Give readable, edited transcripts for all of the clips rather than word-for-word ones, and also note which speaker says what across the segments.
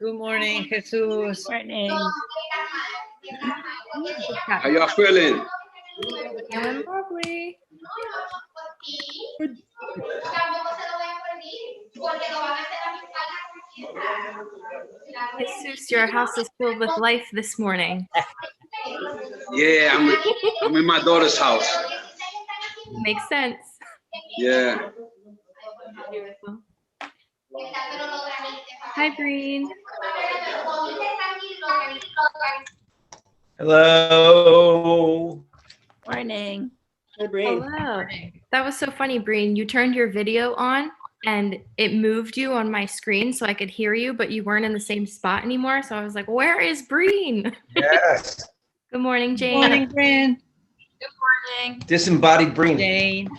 Speaker 1: Good morning, Jesus.
Speaker 2: Morning.
Speaker 3: How y'all feeling?
Speaker 4: Feeling lovely. Jesus, your house is filled with life this morning.
Speaker 3: Yeah, I'm in my daughter's house.
Speaker 4: Makes sense.
Speaker 3: Yeah.
Speaker 4: Hi, Breen.
Speaker 5: Hello.
Speaker 2: Morning.
Speaker 1: Hey, Breen.
Speaker 4: Hello. That was so funny, Breen. You turned your video on and it moved you on my screen so I could hear you, but you weren't in the same spot anymore. So I was like, where is Breen?
Speaker 5: Yes.
Speaker 4: Good morning, Jane.
Speaker 1: Morning, Breen.
Speaker 2: Morning.
Speaker 5: Disembodied Breen
Speaker 1: Jane.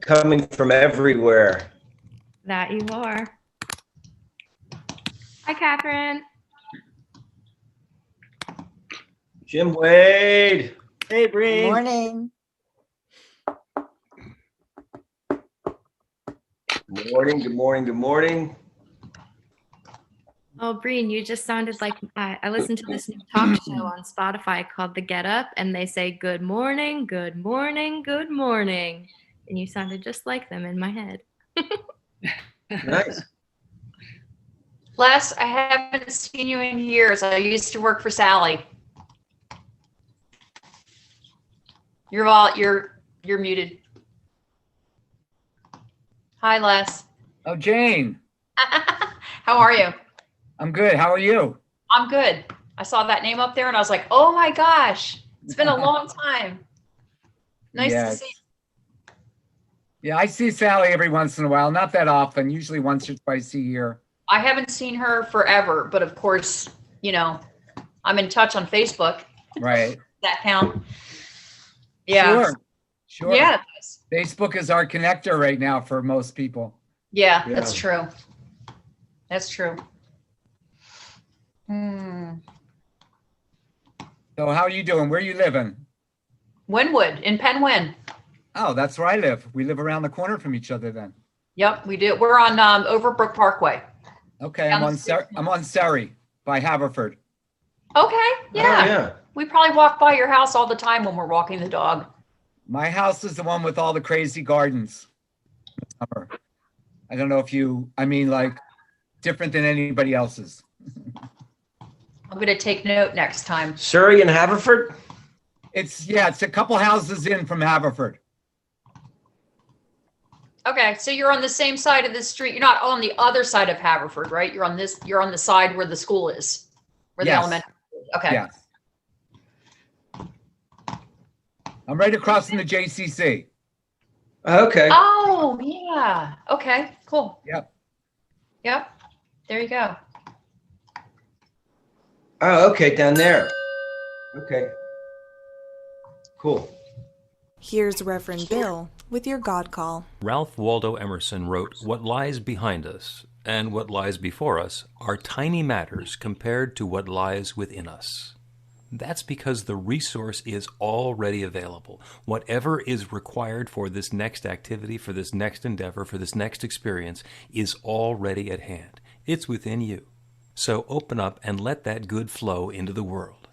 Speaker 5: coming from everywhere.
Speaker 4: That you are. Hi, Catherine.
Speaker 5: Jim Wade.
Speaker 1: Hey, Breen.
Speaker 2: Morning.
Speaker 5: Good morning. Good morning. Good morning.
Speaker 4: Oh, Breen, you just sounded like I listened to this new talk show on Spotify called The Get Up, and they say, good morning, good morning, good morning. And you sounded just like them in my head.
Speaker 5: Nice.
Speaker 6: Les, I haven't seen you in years. I used to work for Sally. You're muted. Hi, Les.
Speaker 7: Oh, Jane,
Speaker 6: How are you?
Speaker 7: I'm good. How are you?
Speaker 6: I'm good. I saw that name up there and I was like, oh my gosh, it's been a long time. Nice to
Speaker 7: Yes.
Speaker 6: see you.
Speaker 7: Yeah, I see Sally every once in a while. Not that often, usually once or twice a year.
Speaker 6: I haven't seen her forever, but of course, you know, I'm in touch on Facebook.
Speaker 7: Right.
Speaker 6: That count? Yeah.
Speaker 7: Sure.
Speaker 6: Yeah. it does.
Speaker 7: Facebook is our connector right now for most people.
Speaker 6: Yeah,
Speaker 5: Yeah.
Speaker 6: that's true. That's true. Hmm.
Speaker 7: So how are you doing? Where are you living?
Speaker 6: Wynwood in Penwyn.
Speaker 7: Oh, that's where I live. We live around the corner from each other then.
Speaker 6: Yep, we do. We're on Overbrook Parkway.
Speaker 7: Okay,
Speaker 6: Down
Speaker 7: I'm
Speaker 6: the street.
Speaker 7: I'm on Surrey by Haverford.
Speaker 6: Okay,
Speaker 5: Oh,
Speaker 6: yeah.
Speaker 5: yeah.
Speaker 6: We probably walk by your house all the time when we're walking the dog.
Speaker 7: My house is the one with all the crazy gardens. Summer. I don't know if like different than anybody else's.
Speaker 6: I'm going to take note next time.
Speaker 5: Surrey and Haverford.
Speaker 7: It's a couple houses in from Haverford.
Speaker 6: Okay, so you're on the same side of the street. You're not on the other side of Haverford, right? You're on the side where the school is, where the
Speaker 7: Yes.
Speaker 6: elementary is. Okay.
Speaker 7: Yes. I'm right across from the JCC.
Speaker 5: Okay.
Speaker 6: Oh, yeah. Okay, cool.
Speaker 7: Yep.
Speaker 6: Yep. There you go.
Speaker 5: Oh, okay. Down there. Okay. Cool.
Speaker 8: Here's Reverend Bill with your God Call.
Speaker 9: Ralph Waldo Emerson wrote, "What lies behind us and what lies before us are tiny matters compared to what lies within us." That's because the resource is already available. Whatever is required for this next activity, for this next endeavor, for this next experience is already at hand. It's within you. So open up and let that good flow into the world.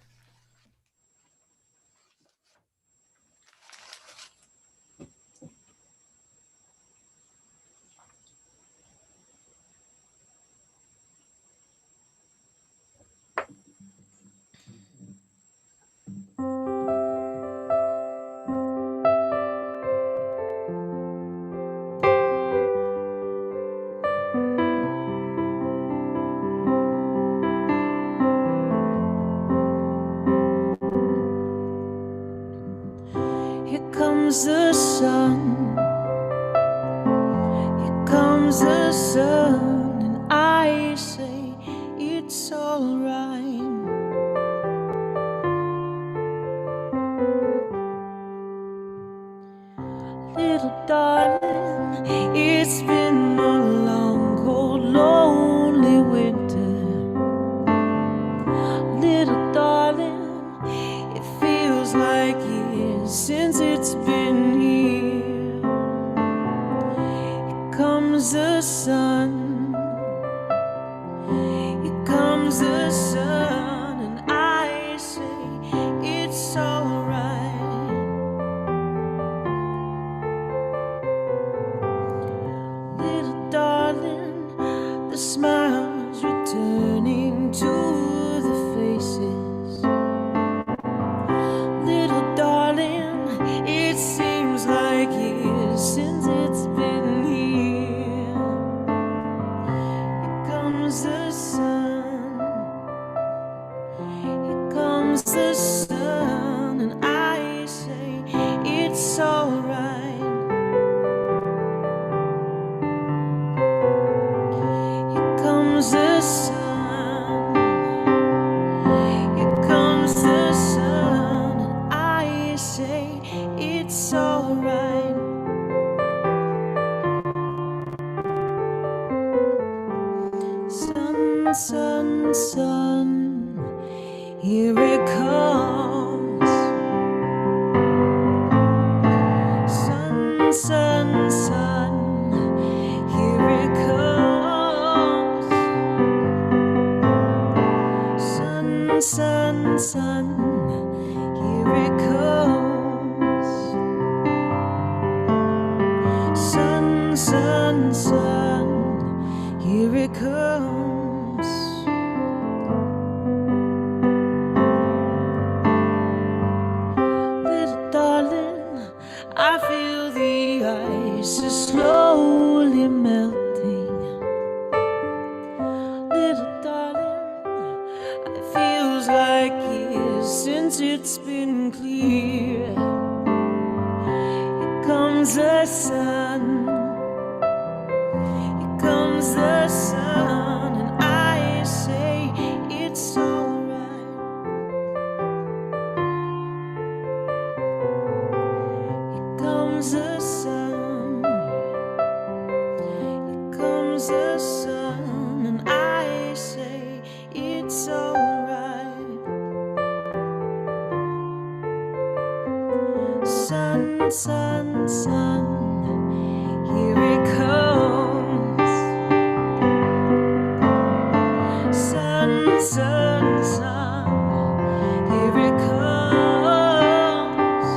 Speaker 10: into the faces. Little darling, it seems like years since it's been here. Here comes the sun, here comes the sun, and I say it's alright. Here comes the sun, here comes the sun, and I say it's alright. Sun, sun, sun, here it comes. Sun, sun, sun, here it comes. Sun, sun, sun, here it comes. Sun, sun, sun, here it comes. Little darling, I feel the ice is slowly melting. Little darling, it feels like years since it's been clear. Here comes the sun, here comes the sun, and I say it's alright. Here comes the sun, here comes the sun, and I say it's alright. Sun, sun, sun, here it comes. Sun, sun, sun, here it comes.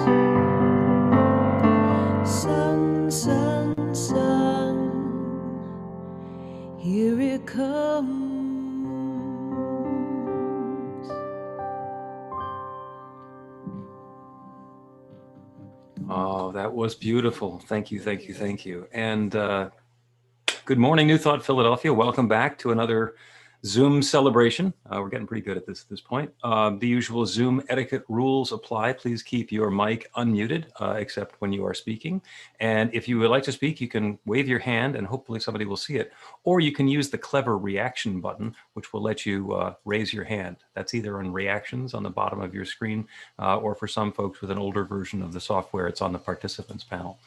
Speaker 10: Sun, sun, sun, here it comes.
Speaker 9: Oh, that was beautiful. Thank you, thank you, thank you. And good morning, New Thought Philadelphia. Welcome back to another Zoom celebration. We're getting pretty good at this point. The usual Zoom etiquette rules apply. Please keep your mic unmuted, except when you are speaking. And if you would like to speak, you can wave your hand and hopefully somebody will see it. Or you can use the clever reaction button, which will let you raise your hand. That's either on reactions on the bottom of your screen, or for some folks with an older version of the software, it's on the participants panel.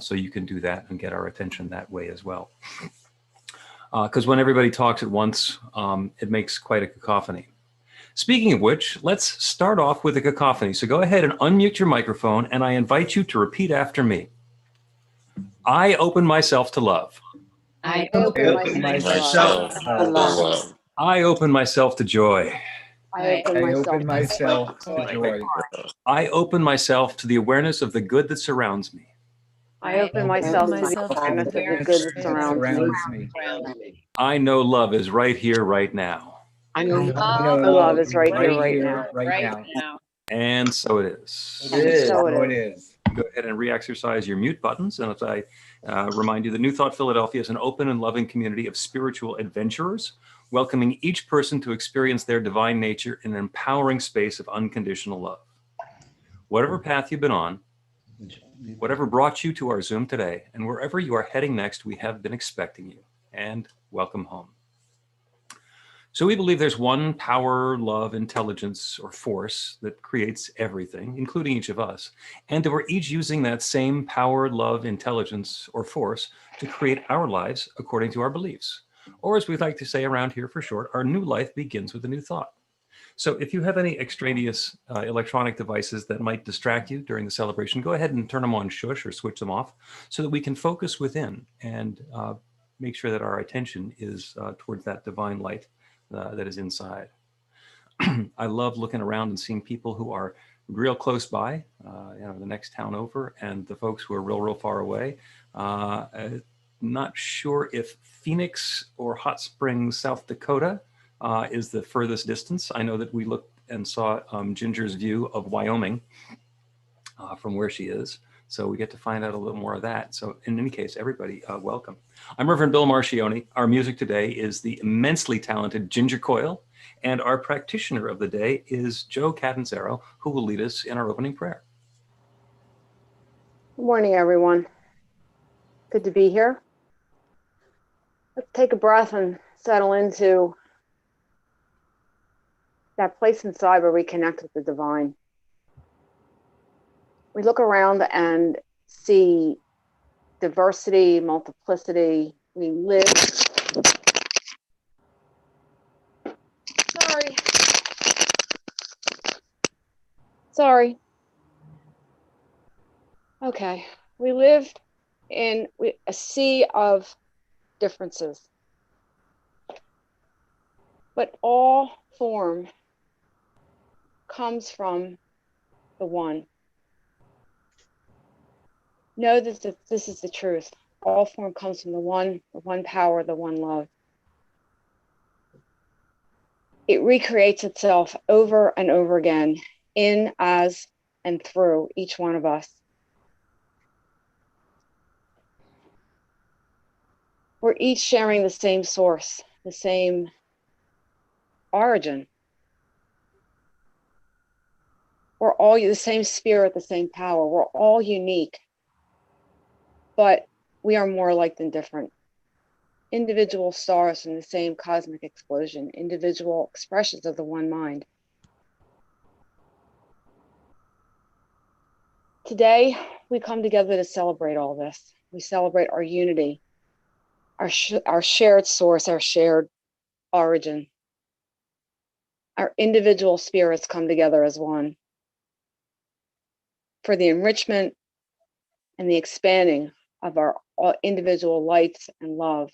Speaker 9: So you can do that and get our attention that way as well. Because when everybody talks at once, it makes quite a cacophony. Speaking of which, let's start off with a cacophony. So go ahead and unmute your microphone, and I invite you to repeat after me. I open myself to love.
Speaker 1: I
Speaker 5: open myself
Speaker 1: to love.
Speaker 9: I open myself to joy.
Speaker 1: I
Speaker 7: I open myself to joy.
Speaker 9: I open myself to the awareness of the good that surrounds me.
Speaker 1: I open myself to the
Speaker 8: myself to
Speaker 1: awareness of the
Speaker 7: Awareness
Speaker 1: good that
Speaker 7: that
Speaker 1: surrounds me.
Speaker 7: me.
Speaker 9: I know love is right here, right now.
Speaker 1: I know
Speaker 7: You know,
Speaker 1: love is right here, right now.
Speaker 7: Right now.
Speaker 9: And so it is.
Speaker 5: It is.
Speaker 1: So
Speaker 7: So
Speaker 1: it
Speaker 7: it
Speaker 1: is.
Speaker 7: is.
Speaker 9: Go ahead and re-exercise your mute buttons. And as I remind you, the New Thought Philadelphia is an open and loving community of spiritual adventurers, welcoming each person to experience their divine nature in an empowering space of unconditional love. Whatever path you've been on, whatever brought you to our Zoom today, and wherever you are heading next, we have been expecting you. And welcome home. So we believe there's one power, love, intelligence, or force that creates everything, including each of us, and that we're each using that same power, love, intelligence, or force to create our lives according to our beliefs. Or as we like to say around here for short, our new life begins with a new thought. So if you have any extraneous electronic devices that might distract you during the celebration, go ahead and turn them on shush or switch them off so that we can focus within and make sure that our attention is towards that divine light that is inside. I love looking around and seeing people who are real close by, the next town over, and the folks who are real far away. Not sure if Phoenix or Hot Springs, South Dakota is the furthest distance. I know that we looked and saw Ginger's view of Wyoming from where she is. So we get to find out a little more of that. So in any case, everybody, welcome. I'm Reverend Bill Marcioni. Our music today is the immensely talented Ginger Coyle, and our practitioner of the day is Joe Catanzaro, who will lead us in our opening prayer.
Speaker 1: Good morning, everyone. Good to be here. Let's take a breath and settle into that place inside where we connect with the divine. We look around and see diversity, multiplicity. We live. Sorry. Okay. We live in a sea of differences, but all form comes from the one. Know that this is the truth. All form comes from the one power, the one love. It recreates itself over and over again in, as, and through each one of us. We're each sharing the same source, the same origin. We're all the same spirit, the same power. We're all unique, but we are more alike than different. Individual stars from the same cosmic explosion, individual expressions of the one mind. Today, we come together to celebrate all this. We celebrate our unity, our shared source, our shared origin. Our individual spirits come together as one for the enrichment and the expanding of our individual lights and love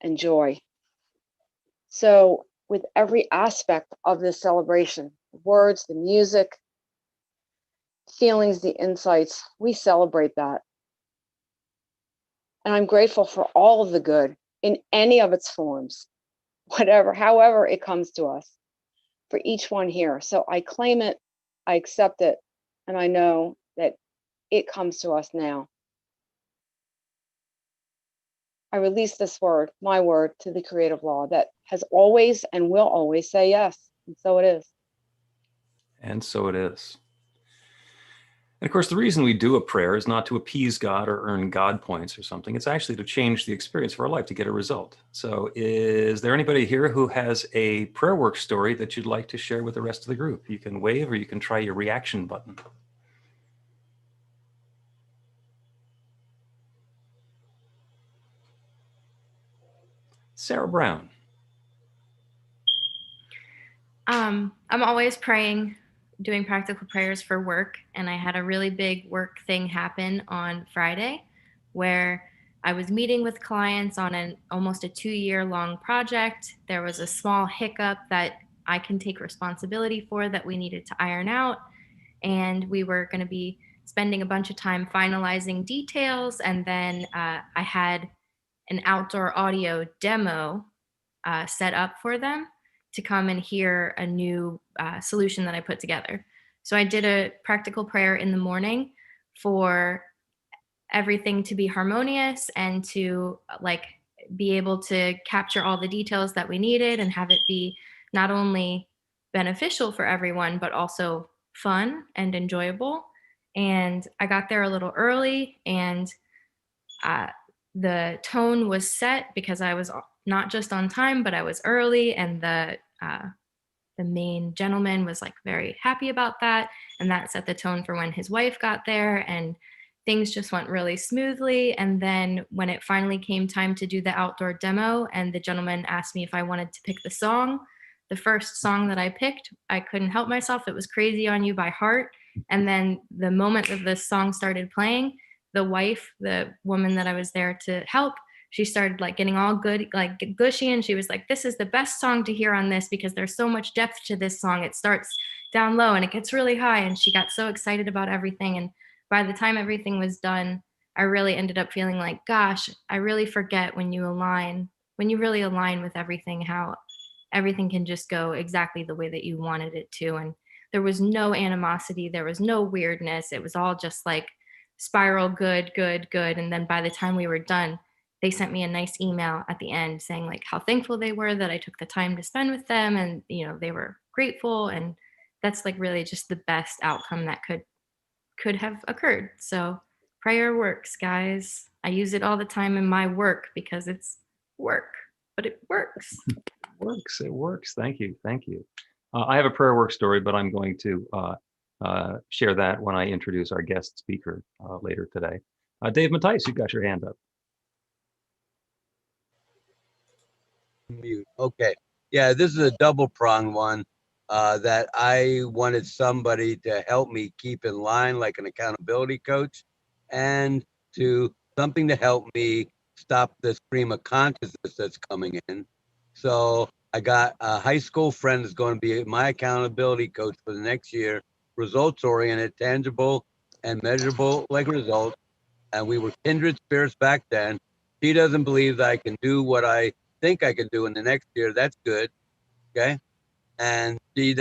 Speaker 1: and joy. So with every aspect of this celebration, the words, the music, feelings, the insights, we celebrate that. And I'm grateful for all of the good in any of its forms, however it comes to us, for each one here. So I claim it, I accept it, and I know that it comes to us now. I release this word, my word, to the creative law that has always and will always say yes. And so it is.
Speaker 9: And so it is. And of course, the reason we do a prayer is not to appease God or earn God points or something. It's actually to change the experience of our life, to get a result. So is there anybody here who has a prayer work story that you'd like to share with the rest of the group? You can wave or you can try your reaction button. Sarah Brown.
Speaker 4: I'm always praying, doing practical prayers for work, and I had a really big work thing happen on Friday where I was meeting with clients on almost a 2-year-long project. There was a small hiccup that I can take responsibility for that we needed to iron out, and we were going to be spending a bunch of time finalizing details, and then I had an outdoor audio demo set up for them to come and hear a new solution that I put together. So I did a practical prayer in the morning for everything to be harmonious and to be able to capture all the details that we needed and have it be not only beneficial for everyone, but also fun and enjoyable. And I got there a little early, and the tone was set because I was not just on time, but I was early, and the main gentleman was very happy about that, and that set the tone for when his wife got there, and things just went really smoothly. And then when it finally came time to do the outdoor demo, and the gentleman asked me if I wanted to pick the song, the first song that I picked, I couldn't help myself. It was Crazy on You by Heart. And then the moment that the song started playing, the wife, the woman that I was there to help, she started getting all good, gushy, and she was like, "This is the best song to hear on this because there's so much depth to this song. It starts down low and it gets really high." And she got so excited about everything. And by the time everything was done, I really ended up feeling gosh, I really forget when you really align with everything, how everything can just go exactly the way that you wanted it to. And there was no animosity, there was no weirdness. It was all just like spiral, good, good, good. And then by the time we were done, they sent me a nice email at the end saying like how thankful they were that I took the time to spend with them, and they were grateful. And that's like really just the best outcome that could have occurred. So prayer works, guys. I use it all the time in my work because it's work, but it works.
Speaker 11: It works. Thank you. I have a prayer work story, but I'm going to share that when I introduce our guest speaker later today. Dave Mattice, you've got your hand up.
Speaker 12: Mute. Okay. Yeah, this is a double pronged one that I wanted somebody to help me keep in line, like an accountability coach, and to something to help me stop the stream of consciousness that's coming in. So I got a high school friend that's going to be my accountability coach for the next year, results oriented, tangible and measurable like results. And we were kindred spirits back then. She doesn't believe that I can do what I think I can do in the next year. That's good. Okay. And she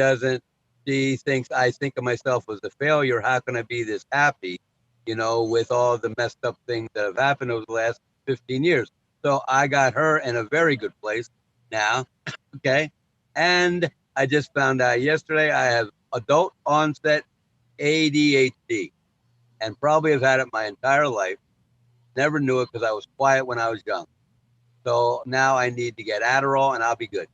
Speaker 12: thinks I think of myself as a failure. How can I be this happy, with all the messed up things that have happened over the last 15 years? So I got her in a very good place now. Okay. And I just found out yesterday I have adult onset ADHD and probably have had it my entire life. Never knew it because I was quiet when I was young. So now I need to get Adderall and I'll be good.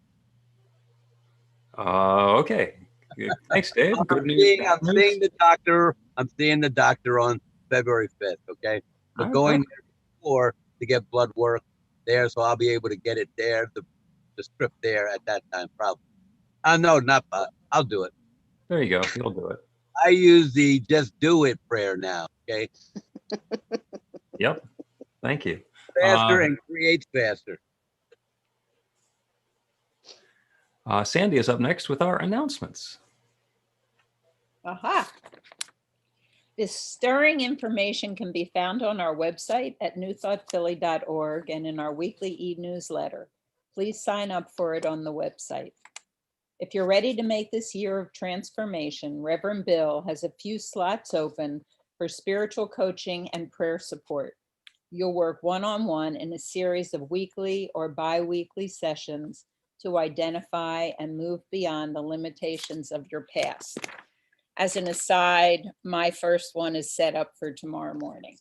Speaker 11: Okay. Good. Thanks, Dave. Good news.
Speaker 12: I'm seeing the doctor. I'm seeing the doctor on February 5th. Okay. So going there before to get blood work there. So I'll be able to get it there, the script there at that time, probably. No, not, I'll do it.
Speaker 11: There you go. You'll do it.
Speaker 12: I use the just do it prayer now. Okay.
Speaker 11: Yep. Thank you.
Speaker 12: Faster and creates faster.
Speaker 11: Sandy is up next with our announcements.
Speaker 2: Aha. This stirring information can be found on our website at newthoughtphilly.org and in our weekly e-newsletter. Please sign up for it on the website. If you're ready to make this year of transformation, Reverend Bill has a few slots open for spiritual coaching and prayer support. You'll work one-on-one in a series of weekly or bi-weekly sessions to identify and move beyond the limitations of your past. As an aside, my first one is set up for tomorrow morning.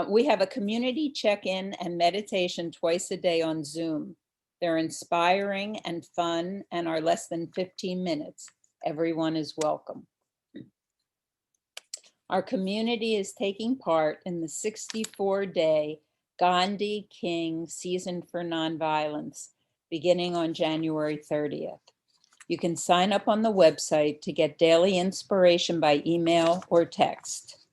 Speaker 2: We have a community check-in and meditation twice a day on Zoom. They're inspiring and fun and are less than 15 minutes. Everyone is welcome. Our community is taking part in the 64-day Gandhi King Season for Nonviolence, beginning on January 30th. You can sign up on the website to get daily inspiration by email or text.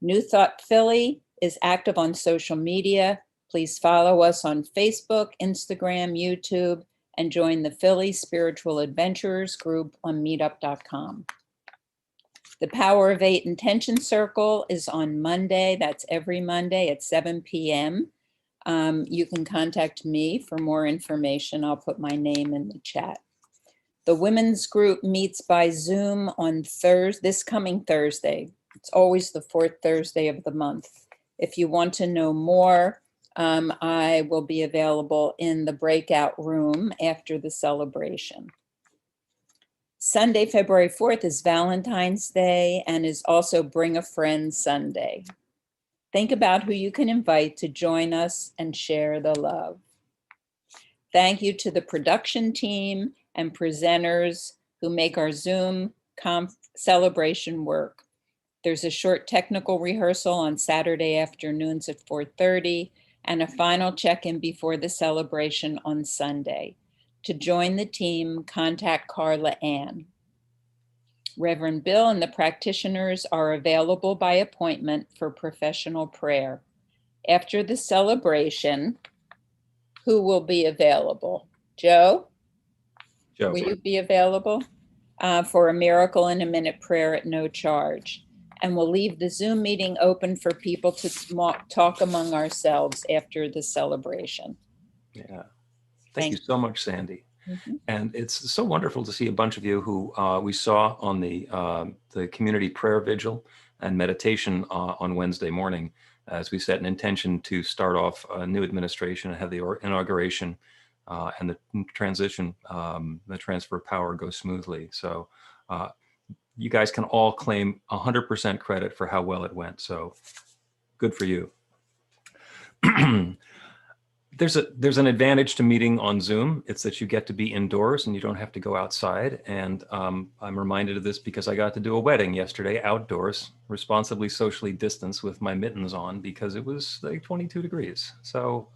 Speaker 2: New Thought Philly is active on social media. Please follow us on Facebook, Instagram, YouTube, and join the Philly Spiritual Adventurers group on meetup.com. The Power of 8 Intention Circle is on Monday. That's every Monday at 7 p.m. You can contact me for more information. I'll put my name in the chat. The women's group meets by Zoom on this coming Thursday. It's always the fourth Thursday of the month. If you want to know more, I will be available in the breakout room after the celebration. Sunday, February 4th is Valentine's Day and is also Bring a Friend Sunday. Think about who you can invite to join us and share the love. Thank you to the production team and presenters who make our Zoom celebration work. There's a short technical rehearsal on Saturday afternoons at 4:30 and a final check-in before the celebration on Sunday. To join the team, contact Carla Ann. Reverend Bill and the practitioners are available by appointment for professional prayer. After the celebration, who will be available? Joe?
Speaker 11: Joe.
Speaker 2: Will you be available for a Miracle in a Minute prayer at no charge? And we'll leave the Zoom meeting open for people to talk among ourselves after the celebration.
Speaker 11: Yeah. Thank you so much, Sandy.
Speaker 2: Mhm.
Speaker 11: And it's so wonderful to see a bunch of you who we saw on the community prayer vigil and meditation on Wednesday morning, as we set an intention to start off a new administration and have the inauguration and the transition, the transfer of power go smoothly. So you guys can all claim 100% credit for how well it went. So good for you. There's an advantage to meeting on Zoom. It's that you get to be indoors and you don't have to go outside. And I'm reminded of this because I got to do a wedding yesterday outdoors, responsibly socially distanced with my mittens on because it was like 22 degrees. So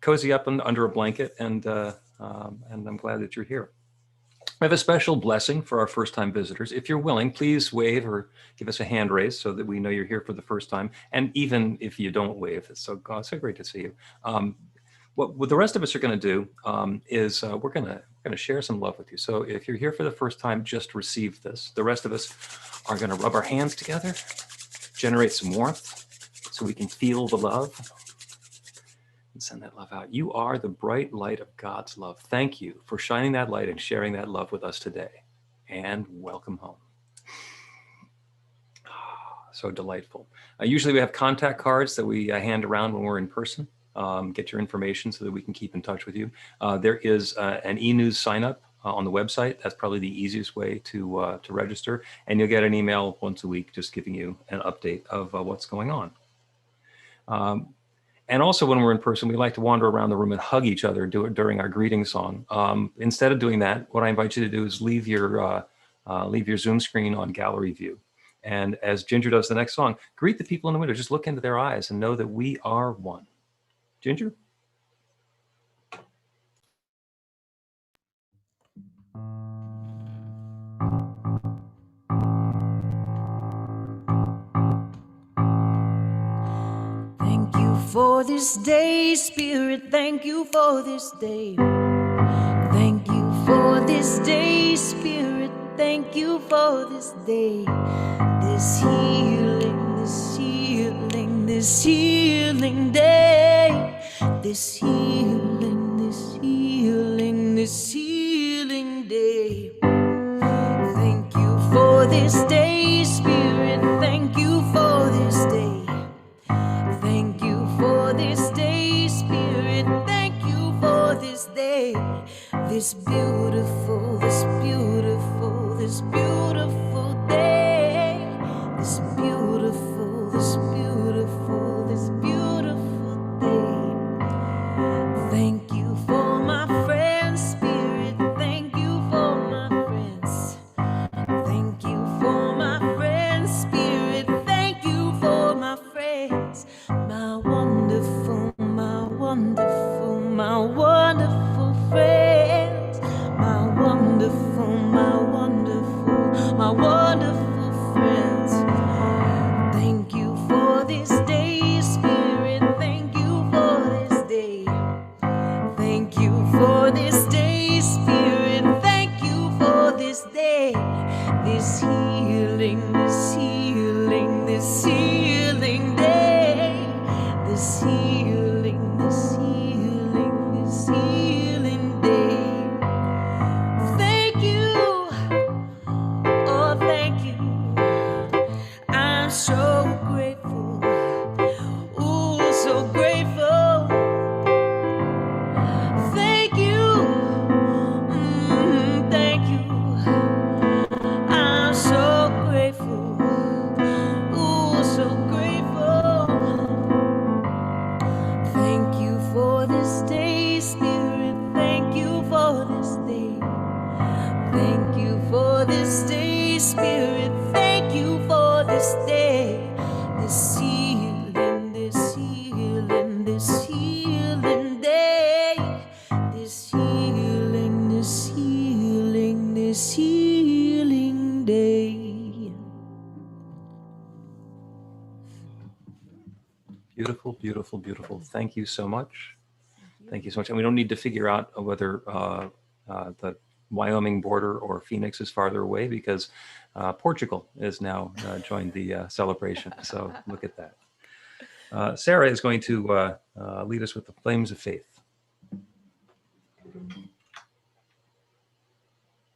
Speaker 11: cozy up under a blanket, and I'm glad that you're here. We have a special blessing for our first-time visitors. If you're willing, please wave or give us a hand raise so that we know you're here for the first time. And even if you don't wave, it's so great to see you. What the rest of us are going to do is we're going to share some love with you. So if you're here for the first time, just receive this. The rest of us are going to rub our hands together, generate some warmth so we can feel the love. And send that love out. You are the bright light of God's love. Thank you for shining that light and sharing that love with us today. And welcome home. So delightful. Usually we have contact cards that we hand around when we're in person. Get your information so that we can keep in touch with you. There is an e-news sign up on the website. That's probably the easiest way to register. And you'll get an email once a week just giving you an update of what's going on. And also when we're in person, we like to wander around the room and hug each other during our greeting song. Instead of doing that, what I invite you to do is leave your Zoom screen on gallery view. And as Ginger does the next song, greet the people in the window. Just look into their eyes and know that we are one. Ginger?
Speaker 10: For this day, Spirit, thank you for this day. Thank you for this day, Spirit, thank you for this day. This healing, this healing, this healing day. This healing, this healing, this healing day. Thank you for this day, Spirit, thank you for this day. Thank you for this day, Spirit. Thank you for this day. This beautiful, this beautiful, this beautiful day. This beautiful, this beautiful, this beautiful day. Thank you for my friends, Spirit. Thank you for my friends. Thank you for my friends, Spirit. Thank you for my friends. My wonderful, my wonderful, my wonderful friends. My wonderful, my wonderful, my wonderful friends. Thank you for this day, Spirit. Thank you for this day. Thank you for this day, Spirit. Thank you for this day. This healing, this healing, this healing day. This healing, this healing, this healing day. Thank you, oh thank you. I'm so grateful, ooh so grateful. Thank you, thank you. I'm so grateful, ooh so grateful. Thank you for this day, Spirit. Thank you for this day. Thank you for this day, Spirit. Thank you for this day. This healing, this healing, this healing day. This healing, this healing, this healing day.
Speaker 11: Beautiful, beautiful, beautiful. Thank you so much. Thank you so much. And we don't need to figure out whether the Wyoming border or Phoenix is farther away because Portugal has now joined the celebration. So look at that. Sarah is going to lead us with the flames of faith.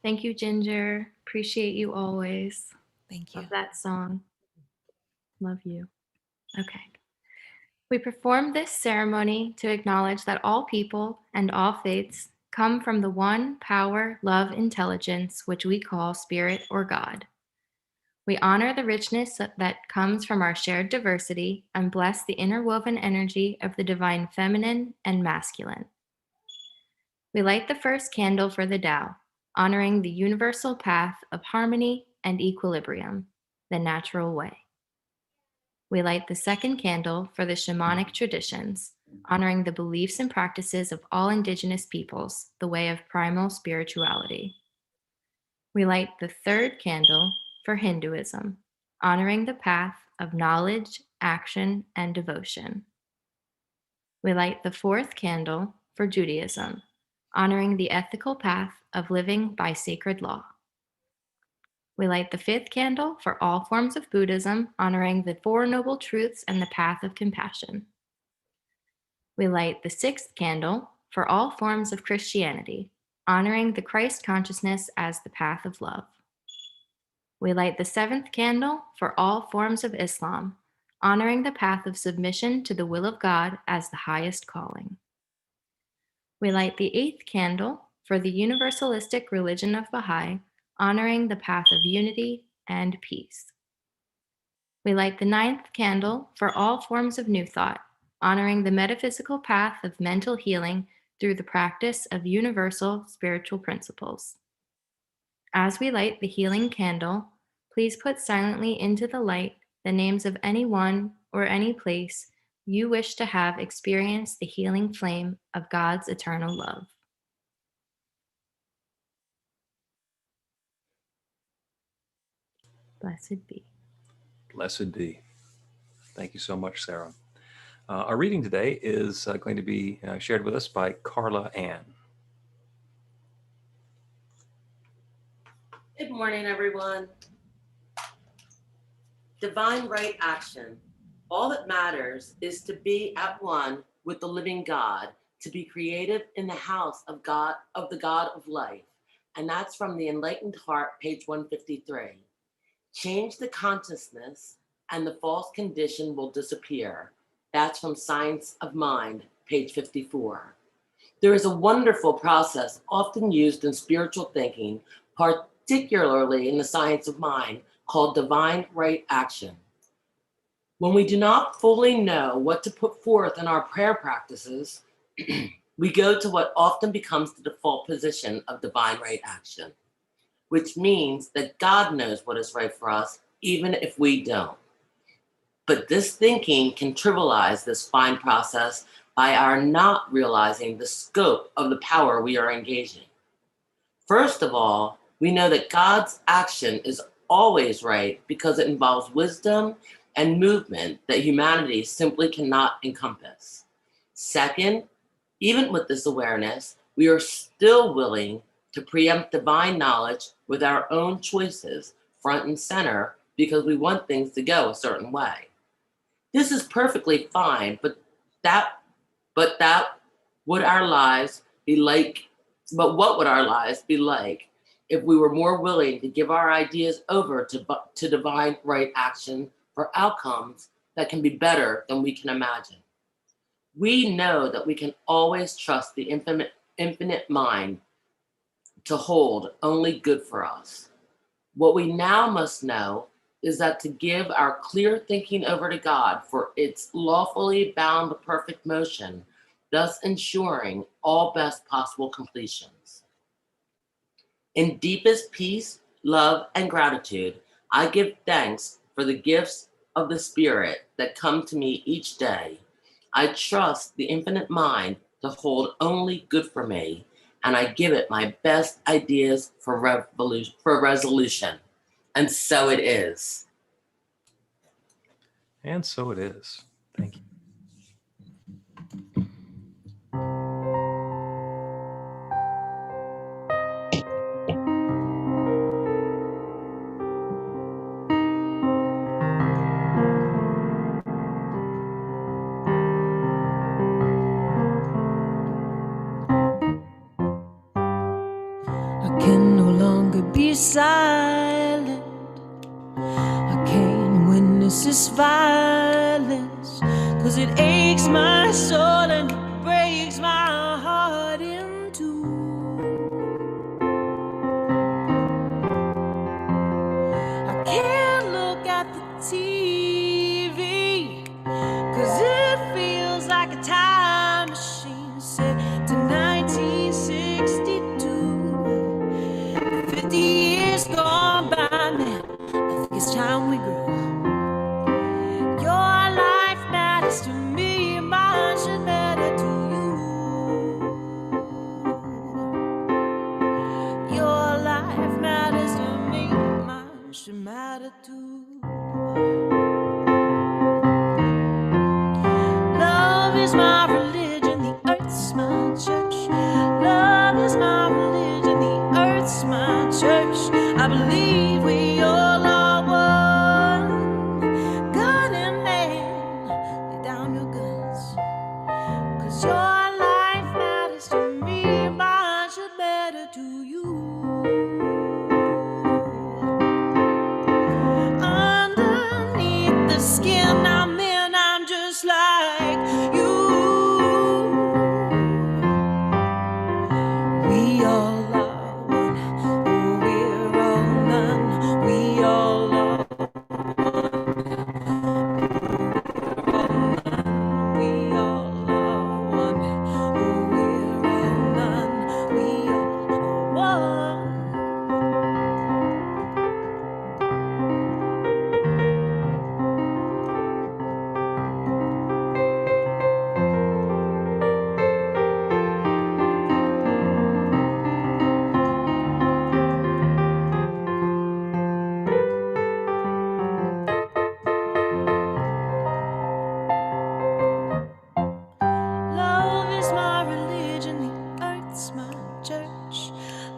Speaker 4: Thank you, Ginger. Appreciate you always.
Speaker 8: Thank you.
Speaker 4: Love that song. Love you. Okay. We perform this ceremony to acknowledge that all people and all faiths come from the one power, love, intelligence, which we call Spirit or God. We honor the richness that comes from our shared diversity and bless the interwoven energy of the divine feminine and masculine. We light the first candle for the Tao, honoring the universal path of harmony and equilibrium, the natural way. We light the second candle for the shamanic traditions, honoring the beliefs and practices of all indigenous peoples, the way of primal spirituality. We light the third candle for Hinduism, honoring the path of knowledge, action, and devotion. We light the fourth candle for Judaism, honoring the ethical path of living by sacred law. We light the fifth candle for all forms of Buddhism, honoring the Four Noble Truths and the path of compassion. We light the sixth candle for all forms of Christianity, honoring the Christ consciousness as the path of love. We light the seventh candle for all forms of Islam, honoring the path of submission to the will of God as the highest calling. We light the eighth candle for the universalistic religion of Baha'i, honoring the path of unity and peace. We light the ninth candle for all forms of New Thought, honoring the metaphysical path of mental healing through the practice of universal spiritual principles. As we light the healing candle, please put silently into the light the names of anyone or any place you wish to have experienced the healing flame of God's eternal love. Blessed be.
Speaker 11: Blessed be. Thank you so much, Sarah. Our reading today is going to be shared with us by Carla Ann.
Speaker 13: Good morning, everyone. Divine right action. All that matters is to be at one with the living God, to be creative in the house of God, of the God of life. And that's from the Enlightened Heart, page 153. Change the consciousness and the false condition will disappear. That's from Science of Mind, page 54. There is a wonderful process often used in spiritual thinking, particularly in the science of mind, called divine right action. When we do not fully know what to put forth in our prayer practices, we go to what often becomes the default position of divine right action, which means that God knows what is right for us, even if we don't. But this thinking can trivialize this fine process by our not realizing the scope of the power we are engaging. First of all, we know that God's action is always right because it involves wisdom and movement that humanity simply cannot encompass. Second, even with this awareness, we are still willing to preempt divine knowledge with our own choices front and center because we want things to go a certain way. This is perfectly fine, but would our lives be like, but what would our lives be like if we were more willing to give our ideas over to divine right action for outcomes that can be better than we can imagine? We know that we can always trust the infinite mind to hold only good for us. What we now must know is that to give our clear thinking over to God for its lawfully bound perfect motion, thus ensuring all best possible completions. In deepest peace, love, and gratitude, I give thanks for the gifts of the Spirit that come to me each day. I trust the infinite mind to hold only good for me, and I give it my best ideas for resolution. And so it is.
Speaker 11: And so it is. Thank you.
Speaker 10: I can no longer be silent. I can't witness this violence, 'cause it aches my soul and it breaks my heart in two. I can't look at the TV, 'cause it feels like a time machine set to 1962. 50 years gone by, man, I think it's time we grew. Your life matters to me, mine should matter to you. Your life matters to me, mine should matter too. Love is my religion, the earth's my church. Love is my religion, the earth's my church. I believe we all are one. God and man, lay down your guns, 'cause your life matters to me, mine should matter to you. Underneath the skin I'm in, I'm just like you. We all are one, oh, we're all none. We all are one, we all are one, oh, we're all none. We all are one. Love is my religion, the earth's my church.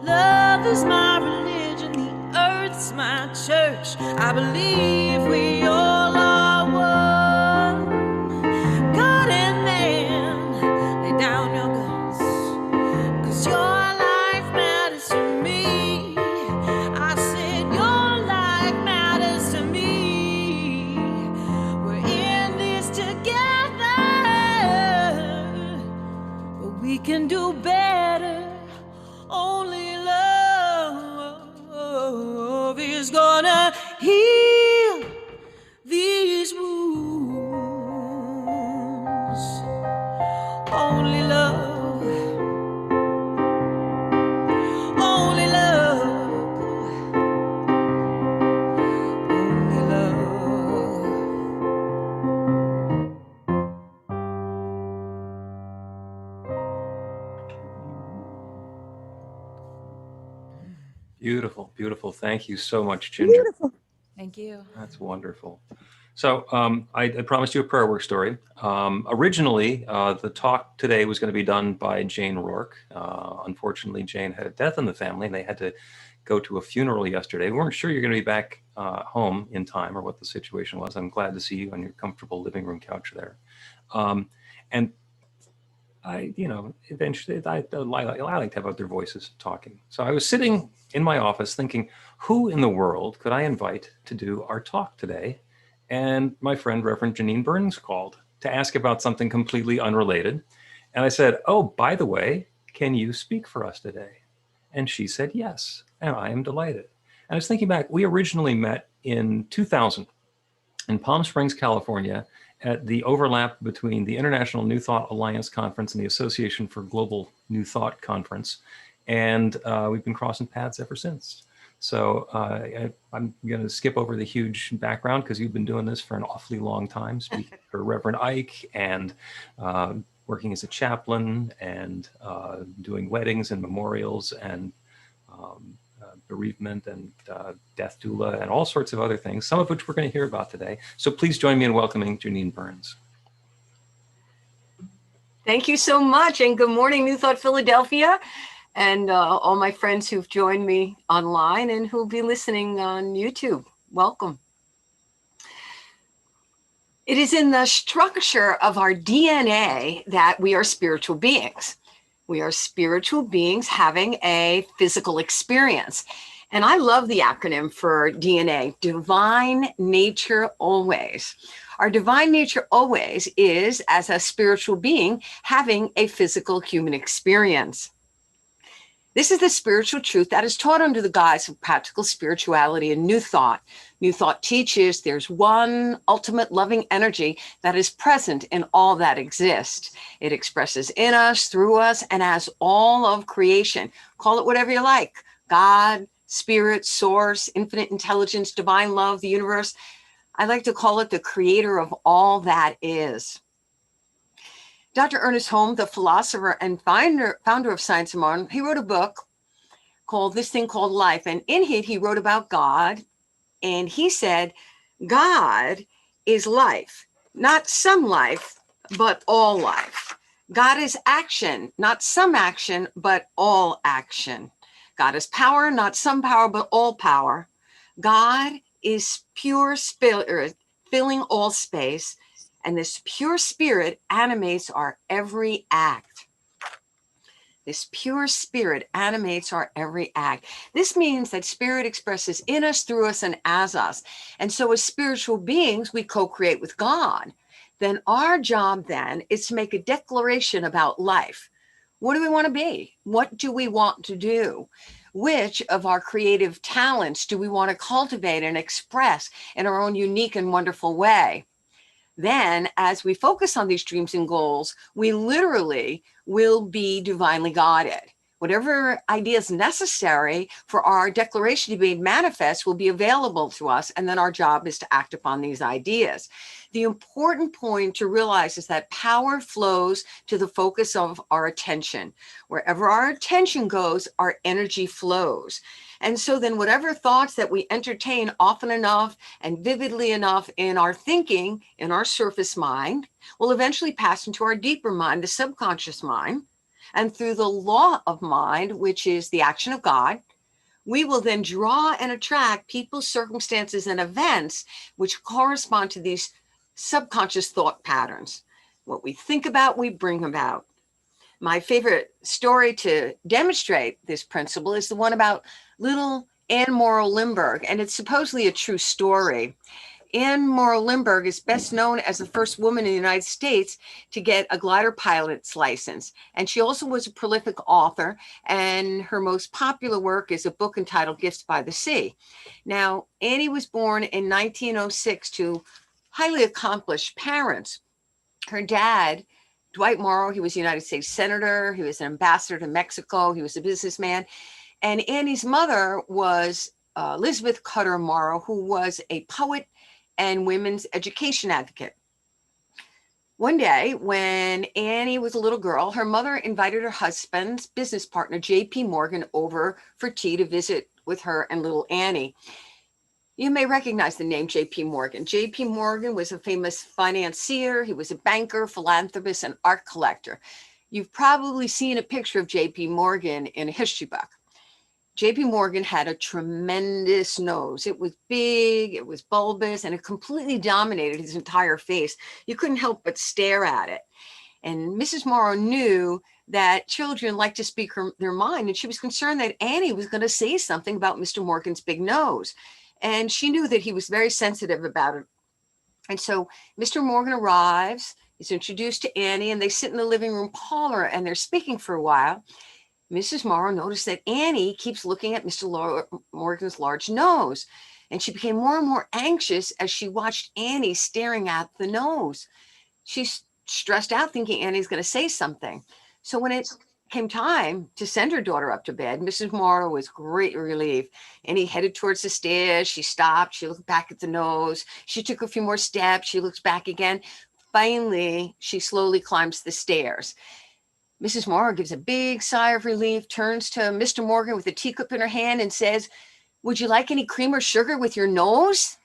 Speaker 10: Love is my religion, the earth's my church. I believe we all are one. God and man, lay down your guns, 'cause your life matters to me. I said your life matters to me. We're in this together, but we can do better. Only love is gonna heal these wounds. Only love, only love, only love.
Speaker 11: Beautiful, beautiful. Thank you so much, Ginger.
Speaker 8: Thank you.
Speaker 11: That's wonderful. So I promised you a prayer work story. Originally, the talk today was going to be done by Jane Rourke. Unfortunately, Jane had a death in the family, and they had to go to a funeral yesterday. We weren't sure you're going to be back home in time or what the situation was. I'm glad to see you on your comfortable living room couch there. And I, eventually I like to have other voices talking. So I was sitting in my office thinking, who in the world could I invite to do our talk today? And my friend, Reverend Janine Burns, called to ask about something completely unrelated. And I said, oh, by the way, can you speak for us today? And she said, yes. And I am delighted. And I was thinking back, we originally met in 2000 in Palm Springs, California, at the overlap between the International New Thought Alliance Conference and the Association for Global New Thought Conference. And we've been crossing paths ever since. So I'm going to skip over the huge background because you've been doing this for an awfully long time, speaking for Reverend Ike and working as a chaplain and doing weddings and memorials and bereavement and death doula and all sorts of other things, some of which we're going to hear about today. So please join me in welcoming Janine Burns.
Speaker 14: Thank you so much. And good morning, New Thought Philadelphia, and all my friends who've joined me online and who'll be listening on YouTube. Welcome. It is in the structure of our DNA that we are spiritual beings. We are spiritual beings having a physical experience. And I love the acronym for DNA, Divine Nature Always. Our divine nature always is, as a spiritual being, having a physical human experience. This is the spiritual truth that is taught under the guise of practical spirituality and New Thought. New Thought teaches there's one ultimate loving energy that is present in all that exists. It expresses in us, through us, and as all of creation. Call it whatever you like. God, spirit, source, infinite intelligence, divine love, the universe. I like to call it the creator of all that is. Dr. Ernest Holmes, the philosopher and founder of Science and Modern, he wrote a book called This Thing Called Life. And in it, he wrote about God. And he said, God is life, not some life, but all life. God is action, not some action, but all action. God is power, not some power, but all power. God is pure spirit, filling all space, and this pure spirit animates our every act. This pure spirit animates our every act. This means that spirit expresses in us, through us, and as us. And so as spiritual beings, we co-create with God. Then our job then is to make a declaration about life. What do we want to be? What do we want to do? Which of our creative talents do we want to cultivate and express in our own unique and wonderful way? Then, as we focus on these dreams and goals, we literally will be divinely guided. Whatever ideas necessary for our declaration to be manifest will be available to us, and then our job is to act upon these ideas. The important point to realize is that power flows to the focus of our attention. Wherever our attention goes, our energy flows. And so then whatever thoughts that we entertain often enough and vividly enough in our thinking, in our surface mind, will eventually pass into our deeper mind, the subconscious mind. And through the law of mind, which is the action of God, we will then draw and attract people, circumstances, and events which correspond to these subconscious thought patterns. What we think about, we bring about. My favorite story to demonstrate this principle is the one about little Anne Morrow Lindbergh, and it's supposedly a true story. Anne Morrow Lindbergh is best known as the first woman in the United States to get a glider pilot's license. And she also was a prolific author, and her most popular work is a book entitled Gifts by the Sea. Now, Annie was born in 1906 to highly accomplished parents. Her dad, Dwight Morrow, he was a United States Senator, he was an ambassador to Mexico, he was a businessman. And Annie's mother was Elizabeth Cutter Morrow, who was a poet and women's education advocate. One day, when Annie was a little girl, her mother invited her husband's business partner, J.P. Morgan, over for tea to visit with her and little Annie. You may recognize the name J.P. Morgan. J.P. Morgan was a famous financier. He was a banker, philanthropist, and art collector. You've probably seen a picture of J.P. Morgan in a history book. J.P. Morgan had a tremendous nose. It was big, it was bulbous, and it completely dominated his entire face. You couldn't help but stare at it. And Mrs. Morrow knew that children like to speak their mind, and she was concerned that Annie was going to say something about Mr. Morgan's big nose. And she knew that he was very sensitive about it. And so Mr. Morgan arrives, he's introduced to Annie, and they sit in the living room parlor, and they're speaking for a while. Mrs. Morrow noticed that Annie keeps looking at Mr. Morgan's large nose, and she became more and more anxious as she watched Annie staring at the nose. She's stressed out, thinking Annie's going to say something. So when it came time to send her daughter up to bed, Mrs. Morrow was greatly relieved. Annie headed towards the stairs. She stopped. She looked back at the nose. She took a few more steps. She looks back again. Finally, she slowly climbs the stairs. Mrs. Morrow gives a big sigh of relief, turns to Mr. Morgan with a teacup in her hand and says, "Would you like any cream or sugar with your nose?"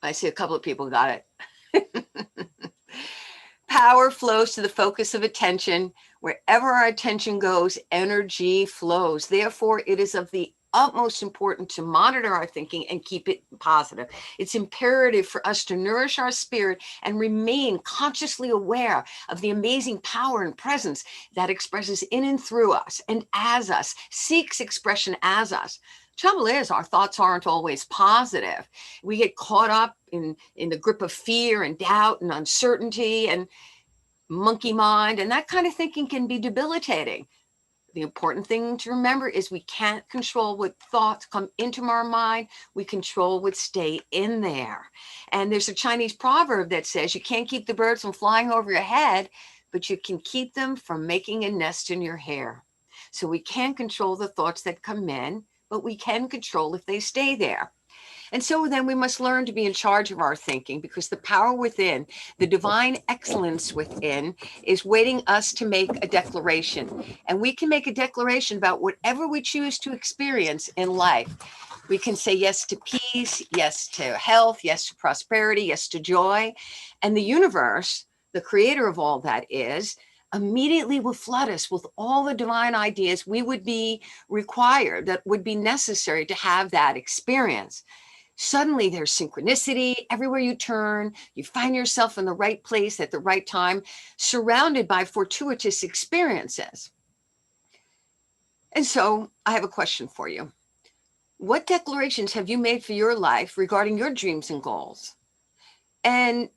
Speaker 14: I see a couple of people got it. Power flows to the focus of attention. Wherever our attention goes, energy flows. Therefore, it is of the utmost important to monitor our thinking and keep it positive. It's imperative for us to nourish our spirit and remain consciously aware of the amazing power and presence that expresses in and through us and as us, seeks expression as us. Trouble is, our thoughts aren't always positive. We get caught up in the grip of fear and doubt and uncertainty and monkey mind, and that kind of thinking can be debilitating. The important thing to remember is we can't control what thoughts come into our mind. We control what stay in there. And there's a Chinese proverb that says you can't keep the birds from flying over your head, but you can keep them from making a nest in your hair. So we can't control the thoughts that come in, but we can control if they stay there. And so then we must learn to be in charge of our thinking, because the power within, the divine excellence within, is waiting us to make a declaration. And we can make a declaration about whatever we choose to experience in life. We can say yes to peace, yes to health, yes to prosperity, yes to joy. And the universe, the creator of all that is, immediately will flood us with all the divine ideas we would be required, that would be necessary to have that experience. Suddenly there's synchronicity everywhere you turn. You find yourself in the right place at the right time, surrounded by fortuitous experiences. And so I have a question for you. What declarations have you made for your life regarding your dreams and goals? And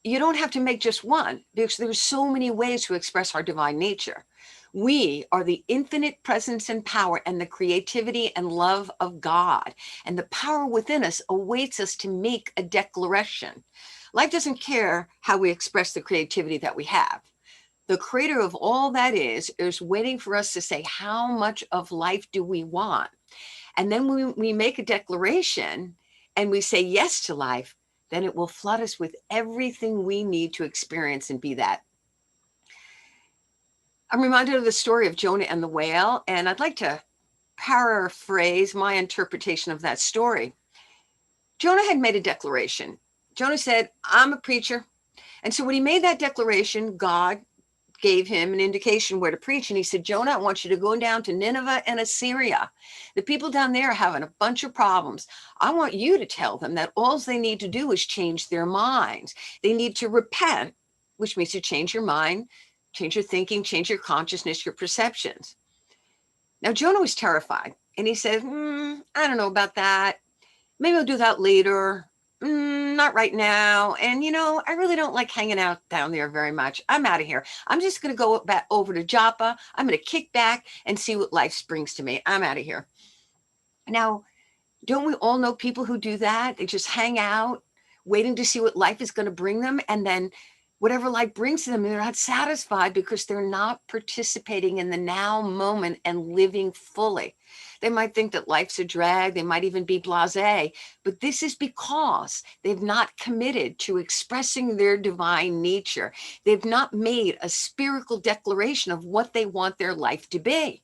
Speaker 14: you don't have to make just one, because there's so many ways to express our divine nature. We are the infinite presence and power and the creativity and love of God. And the power within us awaits us to make a declaration. Life doesn't care how we express the creativity that we have. The creator of all that is waiting for us to say, how much of life do we want? And then we make a declaration and we say yes to life, then it will flood us with everything we need to experience and be that. I'm reminded of the story of Jonah and the whale, and I'd like to paraphrase my interpretation of that story. Jonah had made a declaration. Jonah said, I'm a preacher. And so when he made that declaration, God gave him an indication where to preach. And he said, Jonah, I want you to go down to Nineveh and Assyria. The people down there are having a bunch of problems. I want you to tell them that all they need to do is change their minds. They need to repent, which means to change your mind, change your thinking, change your consciousness, your perceptions. Now, Jonah was terrified. And he said, I don't know about that. Maybe I'll do that later. Not right now. And, I really don't like hanging out down there very much. I'm out of here. I'm just going to go back over to Joppa. I'm going to kick back and see what life brings to me. I'm out of here. Now, don't we all know people who do that? They just hang out, waiting to see what life is going to bring them. And then whatever life brings to them, they're not satisfied because they're not participating in the now moment and living fully. They might think that life's a drag. They might even be blasé, but this is because they've not committed to expressing their divine nature. They've not made a spiritual declaration of what they want their life to be.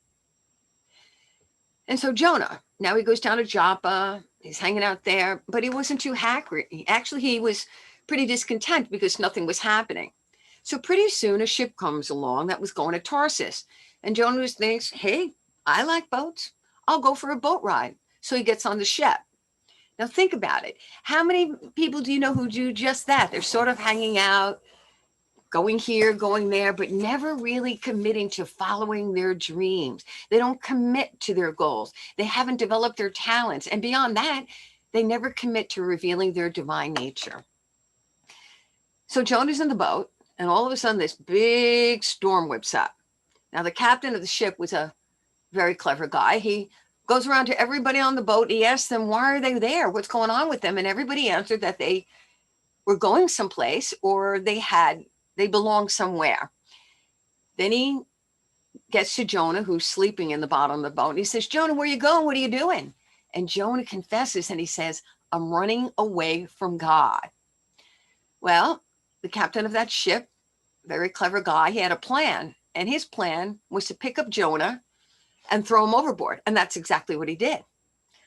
Speaker 14: And so Jonah, now he goes down to Joppa. He's hanging out there, but he wasn't too happy. Actually, he was pretty discontent because nothing was happening. So pretty soon a ship comes along that was going to Tarsus. And Jonah thinks, hey, I like boats. I'll go for a boat ride. So he gets on the ship. Now think about it. How many people do you know who do just that? They're sort of hanging out, going here, going there, but never really committing to following their dreams. They don't commit to their goals. They haven't developed their talents. And beyond that, they never commit to revealing their divine nature. So Jonah's in the boat, and all of a sudden this big storm whips up. Now the captain of the ship was a very clever guy. He goes around to everybody on the boat. He asks them, why are they there? What's going on with them? And everybody answered that they were going someplace or they belonged somewhere. Then he gets to Jonah, who's sleeping in the bottom of the boat. And he says, Jonah, where are you going? What are you doing? And Jonah confesses and he says, I'm running away from God. Well, the captain of that ship, very clever guy, he had a plan. And his plan was to pick up Jonah and throw him overboard. And that's exactly what he did.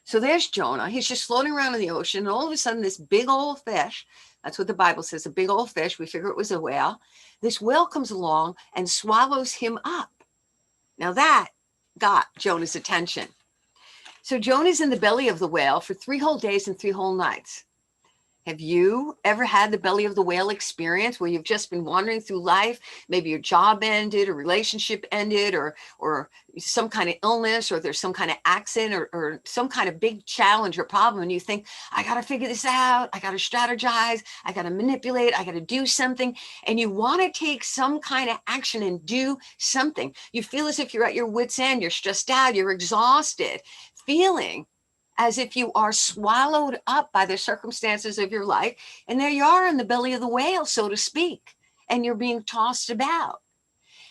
Speaker 14: So there's Jonah. He's just floating around in the ocean. And all of a sudden, this big old fish, that's what the Bible says, a big old fish, we figure it was a whale. This whale comes along and swallows him up. Now that got Jonah's attention. So Jonah's in the belly of the whale for 3 whole days and 3 whole nights. Have you ever had the belly of the whale experience where you've just been wandering through life? Maybe your job ended, a relationship ended, or some kind of illness, or there's some kind of accident or some kind of big challenge or problem. And you think, I got to figure this out. I got to strategize. I got to manipulate. I got to do something. And you want to take some kind of action and do something. You feel as if you're at your wit's end. You're stressed out. You're exhausted, feeling as if you are swallowed up by the circumstances of your life. And there you are in the belly of the whale, so to speak, and you're being tossed about.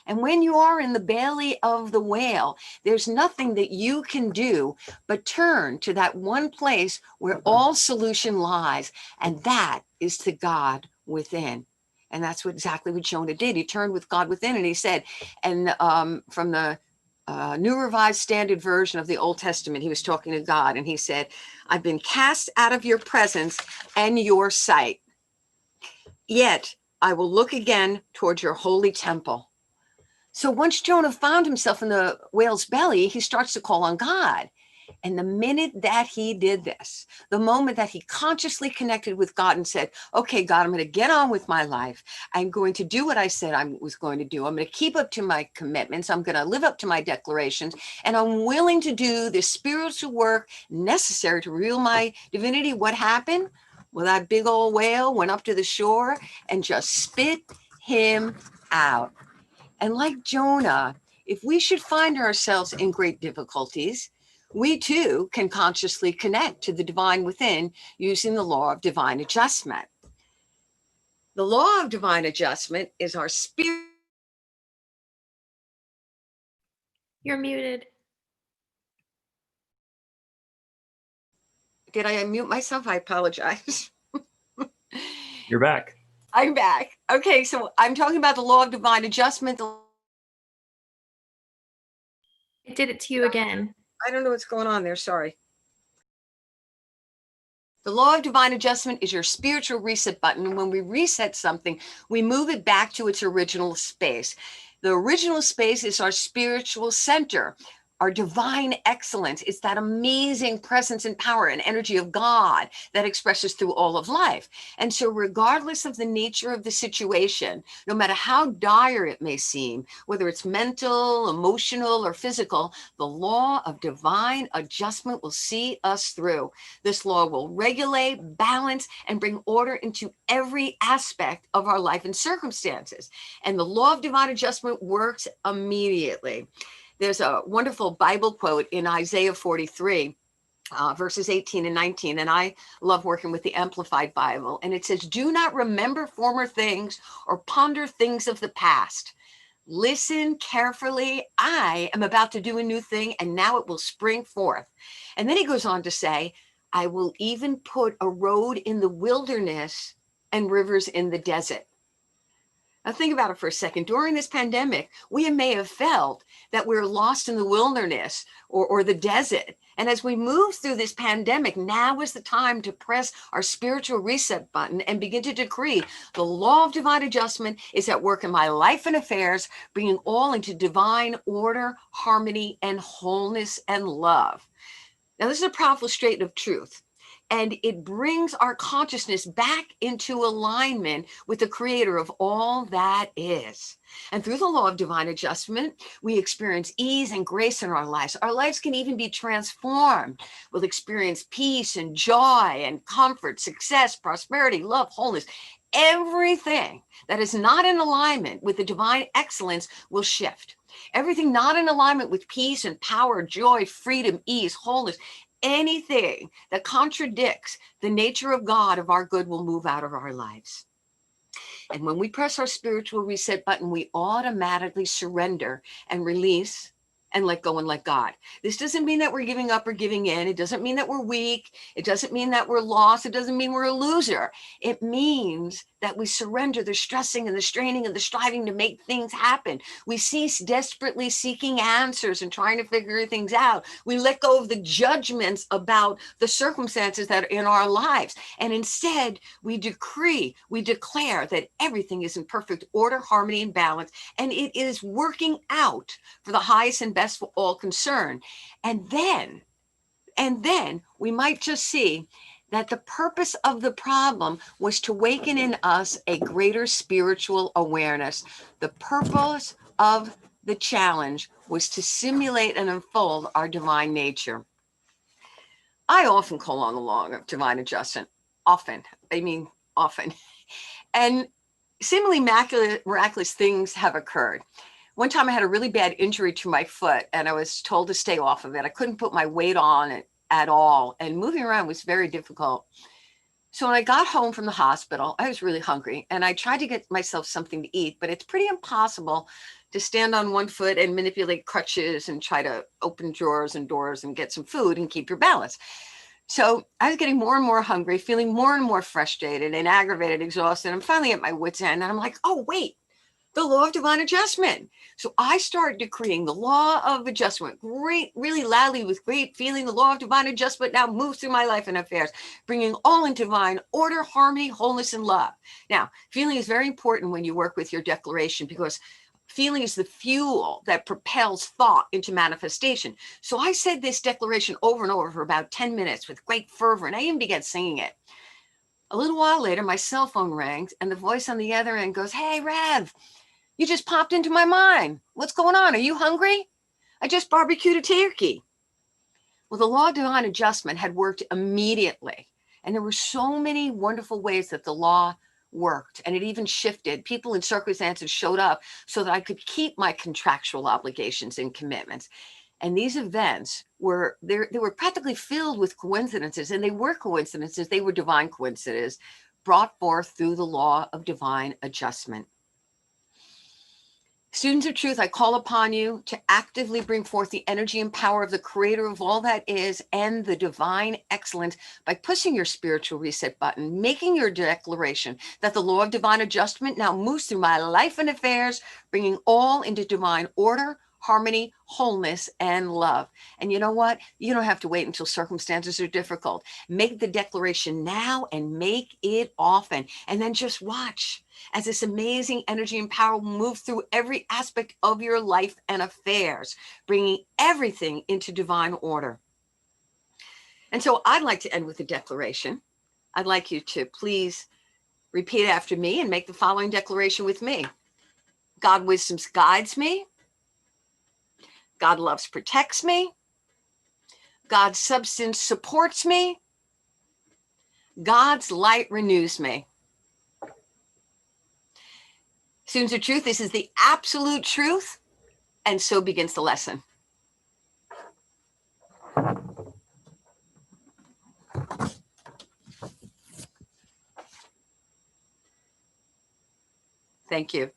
Speaker 14: And when you are in the belly of the whale, there's nothing that you can do but turn to that one place where all solution lies, and that is to God within. And that's exactly what Jonah did. He turned with God within, and he said, and from the New Revised Standard Version of the Old Testament, he was talking to God, and he said, I've been cast out of your presence and your sight, yet I will look again towards your holy temple. So once Jonah found himself in the whale's belly, he starts to call on God. And the minute that he did this, the moment that he consciously connected with God and said, okay, God, I'm going to get on with my life. I'm going to do what I said I was going to do. I'm going to keep up to my commitments. I'm going to live up to my declarations. And I'm willing to do the spiritual work necessary to reveal my divinity. What happened? Well, that big old whale went up to the shore and just spit him out. And like Jonah, if we should find ourselves in great difficulties, we too can consciously connect to the divine within using the law of divine adjustment. The law of divine adjustment is our spirit.
Speaker 4: You're muted.
Speaker 14: Did I unmute myself? I apologize.
Speaker 11: You're back.
Speaker 14: I'm back. Okay, so I'm talking about the law of divine adjustment.
Speaker 4: It did it to you again.
Speaker 14: I don't know what's going on there. Sorry. The law of divine adjustment is your spiritual reset button. And when we reset something, we move it back to its original space. The original space is our spiritual center, our divine excellence. It's that amazing presence and power and energy of God that expresses through all of life. And so regardless of the nature of the situation, no matter how dire it may seem, whether it's mental, emotional, or physical, the law of divine adjustment will see us through. This law will regulate, balance, and bring order into every aspect of our life and circumstances. And the law of divine adjustment works immediately. There's a wonderful Bible quote in Isaiah 43, verses 18 and 19. And I love working with the Amplified Bible. And it says, do not remember former things or ponder things of the past. Listen carefully. I am about to do a new thing, and now it will spring forth. And then he goes on to say, I will even put a road in the wilderness and rivers in the desert. Now think about it for a second. During this pandemic, we may have felt that we're lost in the wilderness or the desert. And as we move through this pandemic, now is the time to press our spiritual reset button and begin to decree the law of divine adjustment is at work in my life and affairs, bringing all into divine order, harmony, and wholeness and love. Now, this is a powerful statement of truth. And it brings our consciousness back into alignment with the creator of all that is. And through the law of divine adjustment, we experience ease and grace in our lives. Our lives can even be transformed. We'll experience peace and joy and comfort, success, prosperity, love, wholeness. Everything that is not in alignment with the divine excellence will shift. Everything not in alignment with peace and power, joy, freedom, ease, wholeness, anything that contradicts the nature of God of our good will move out of our lives. And when we press our spiritual reset button, we automatically surrender and release and let go and let God. This doesn't mean that we're giving up or giving in. It doesn't mean that we're weak. It doesn't mean that we're lost. It doesn't mean we're a loser. It means that we surrender the stressing and the straining and the striving to make things happen. We cease desperately seeking answers and trying to figure things out. We let go of the judgments about the circumstances that are in our lives. And instead, we decree, we declare that everything is in perfect order, harmony, and balance. And it is working out for the highest and best for all concerned. And then And then we might just see that the purpose of the problem was to awaken in us a greater spiritual awareness. The purpose of the challenge was to simulate and unfold our divine nature. I often call on the law of divine adjustment. Often. And seemingly miraculous things have occurred. One time I had a really bad injury to my foot and I was told to stay off of it. I couldn't put my weight on it at all. And moving around was very difficult. So when I got home from the hospital, I was really hungry and I tried to get myself something to eat, but it's pretty impossible to stand on one foot and manipulate crutches and try to open drawers and doors and get some food and keep your balance. So I was getting more and more hungry, feeling more and more frustrated and aggravated, exhausted. I'm finally at my wit's end and I'm like, oh, wait, the law of divine adjustment. So I started decreeing the law of adjustment, really loudly with great feeling. The law of divine adjustment now moves through my life and affairs, bringing all in divine order, harmony, wholeness, and love. Now, feeling is very important when you work with your declaration because feeling is the fuel that propels thought into manifestation. So I said this declaration over and over for about 10 minutes with great fervor, and I even began singing it. A little while later, my cell phone rings and the voice on the other end goes, hey, Rev, you just popped into my mind. What's going on? Are you hungry? I just barbecued a turkey. Well, the law of divine adjustment had worked immediately. And there were so many wonderful ways that the law worked, and it even shifted. People and circumstances showed up so that I could keep my contractual obligations and commitments. And these events were they were practically filled with coincidences, and they were coincidences. They were divine coincidences brought forth through the law of divine adjustment. Students of truth, I call upon you to actively bring forth the energy and power of the creator of all that is and the divine excellence by pushing your spiritual reset button, making your declaration that the law of divine adjustment now moves through my life and affairs, bringing all into divine order, harmony, wholeness, and love. And you know what? You don't have to wait until circumstances are difficult. Make the declaration now and make it often. And then just watch as this amazing energy and power will move through every aspect of your life and affairs, bringing everything into divine order. And so I'd like to end with a declaration. I'd like you to please repeat after me and make the following declaration with me. God wisdom guides me. God loves protects me. God's substance supports me. God's light renews me. Students of truth, this is the absolute truth, and so begins the lesson. Thank you.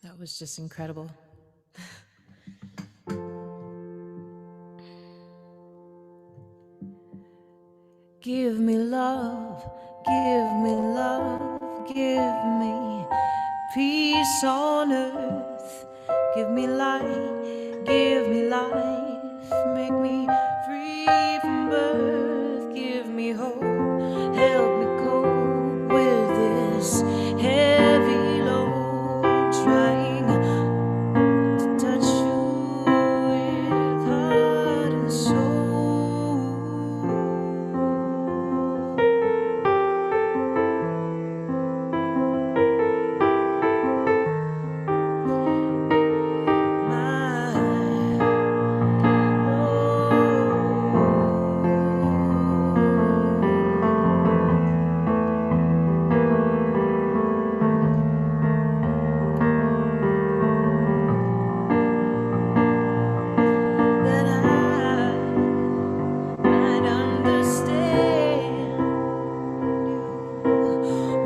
Speaker 8: That was just incredible. Give me love, give me love, give me peace on earth. Give me light, give me life, make me free from birth. Give me hope, help me cope with this heavy load, trying to touch you with heart and soul.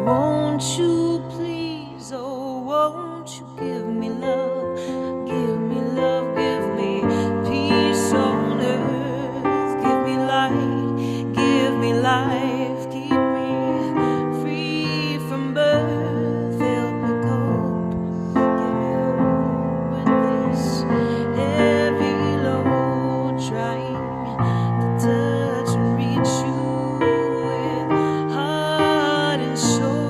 Speaker 8: Won't you please, oh, won't you give me love, give me love, give me peace on earth, give me light, give me life, keep me free from birth, help me cope, give me hope with this heavy load, trying to touch and reach you with heart and soul.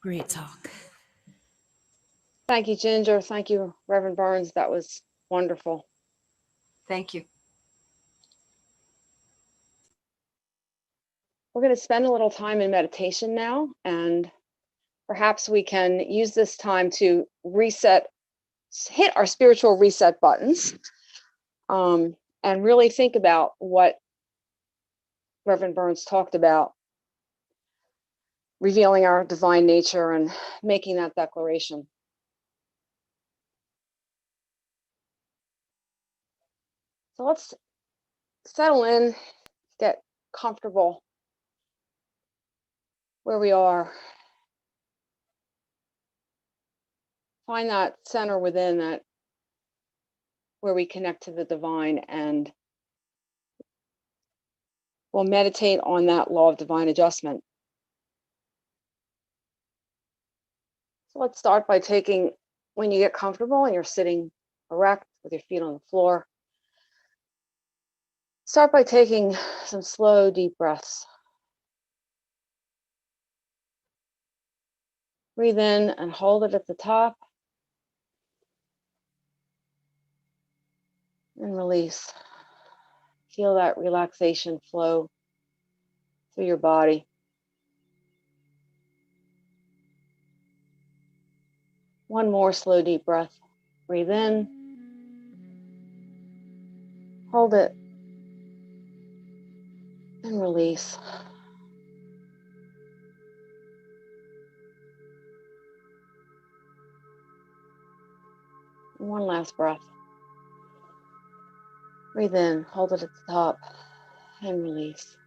Speaker 8: Great talk.
Speaker 1: Thank you, Ginger. Thank you, Reverend Burns. That was wonderful.
Speaker 14: Thank you.
Speaker 1: We're going to spend a little time in meditation now, and perhaps we can use this time to reset, hit our spiritual reset buttons, and really think about what Reverend Burns talked about, revealing our divine nature and making that declaration. So let's settle in, get comfortable where we are. Find that center within, that where we connect to the divine, and we'll meditate on that law of divine adjustment. So let's start by taking, when you get comfortable and you're sitting erect with your feet on the floor, start by taking some slow, deep breaths. Breathe in and hold it at the top. And release. Feel that relaxation flow through your body. One more slow, deep breath. Breathe in. Hold it. And release. One last breath. Breathe in, hold it at the top, and release.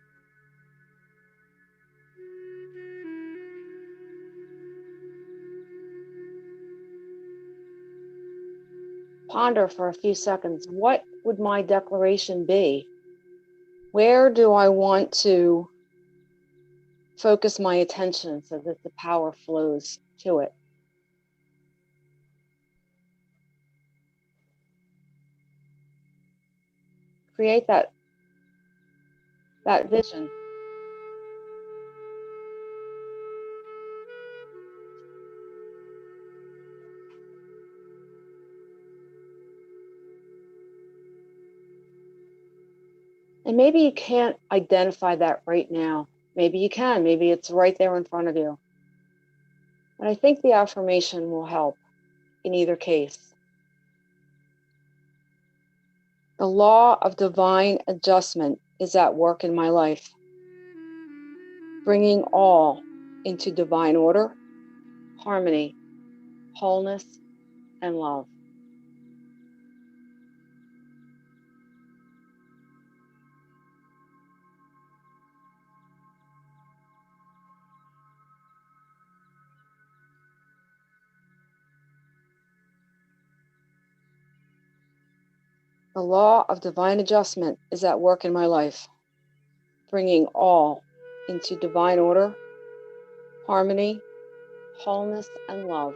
Speaker 1: Ponder for a few seconds, what would my declaration be? Where do I want to focus my attention so that the power flows to it? Create that vision. And maybe you can't identify that right now. Maybe you can, maybe it's right there in front of you. And I think the affirmation will help in either case. The law of divine adjustment is at work in my life, bringing all into divine order, harmony, wholeness, and love. The law of divine adjustment is at work in my life, bringing all into divine order, harmony, wholeness, and love.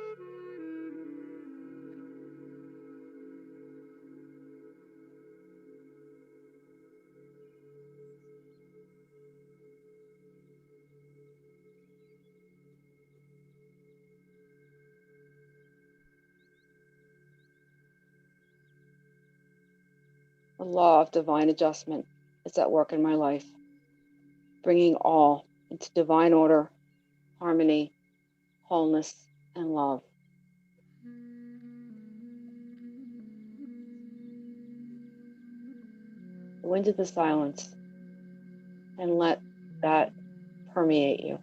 Speaker 1: The law of divine adjustment is at work in my life, bringing all into divine order, harmony, wholeness, and love. Go into the silence and let that permeate you.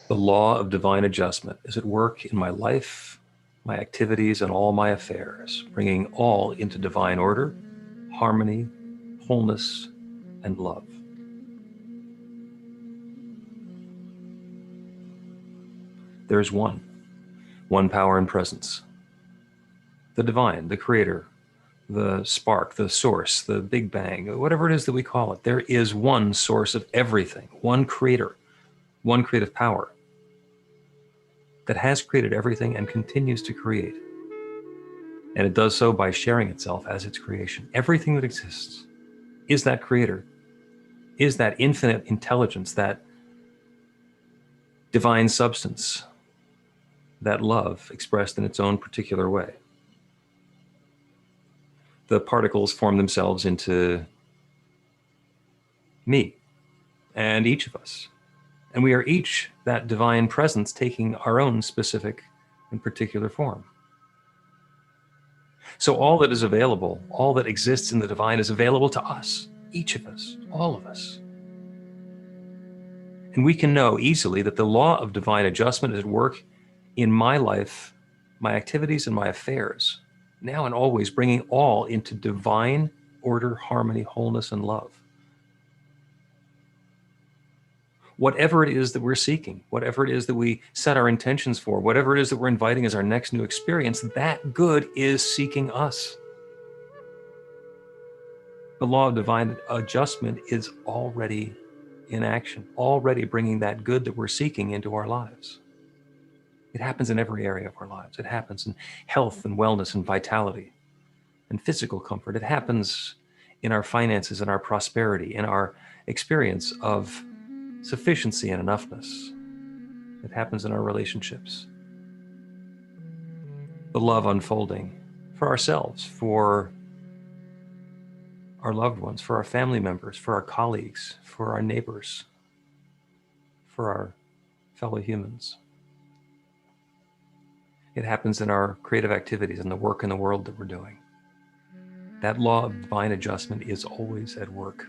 Speaker 9: The law of divine adjustment is at work in my life, my activities, and all my affairs, bringing all into divine order, harmony, wholeness, and love. There is one power and presence. The divine, the creator, the spark, the source, the Big Bang, whatever it is that we call it. There is one source of everything, one creator, one creative power that has created everything and continues to create. And it does so by sharing itself as its creation. Everything that exists is that creator, is that infinite intelligence, that divine substance, that love expressed in its own particular way. The particles form themselves into me and each of us. And we are each that divine presence taking our own specific and particular form. So all that is available, all that exists in the divine is available to us, each of us, all of us. And we can know easily that the law of divine adjustment is at work in my life, my activities, and my affairs, now and always, bringing all into divine order, harmony, wholeness, and love. Whatever it is that we're seeking, whatever it is that we set our intentions for, whatever it is that we're inviting as our next new experience, that good is seeking us. The law of divine adjustment is already in action, already bringing that good that we're seeking into our lives. It happens in every area of our lives. It happens in health and wellness and vitality and physical comfort. It happens in our finances and our prosperity, in our experience of sufficiency and enoughness. It happens in our relationships. The love unfolding for ourselves, for our loved ones, for our family members, for our colleagues, for our neighbors, for our fellow humans. It happens in our creative activities and the work in the world that we're doing. That law of divine adjustment is always at work.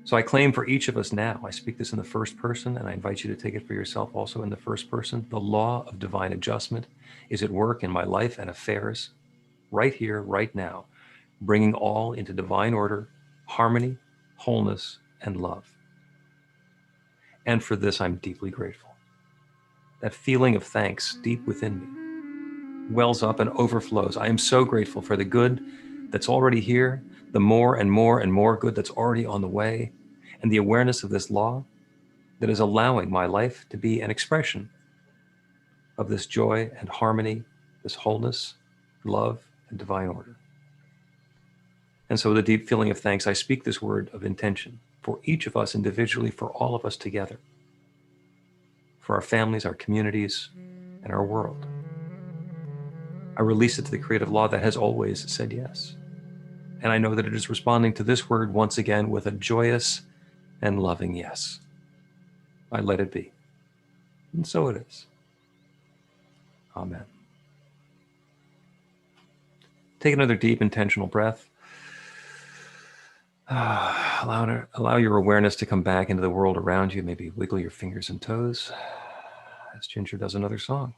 Speaker 9: So I claim for each of us now, I speak this in the first person, and I invite you to take it for yourself also in the first person. The law of divine adjustment is at work in my life and affairs, right here, right now, bringing all into divine order, harmony, wholeness, and love. And for this, I'm deeply grateful. That feeling of thanks deep within me wells up and overflows. I am so grateful for the good that's already here, the more and more and more good that's already on the way, and the awareness of this law that is allowing my life to be an expression of this joy and harmony, this wholeness, love, and divine order. And so with a deep feeling of thanks, I speak this word of intention for each of us individually, for all of us together, for our families, our communities, and our world. I release it to the creative law that has always said yes. And I know that it is responding to this word once again with a joyous and loving yes. I let it be. And so it is. Amen. Take another deep, intentional breath. Allow your awareness to come back into the world around you. Maybe wiggle your fingers and toes as Ginger does another song.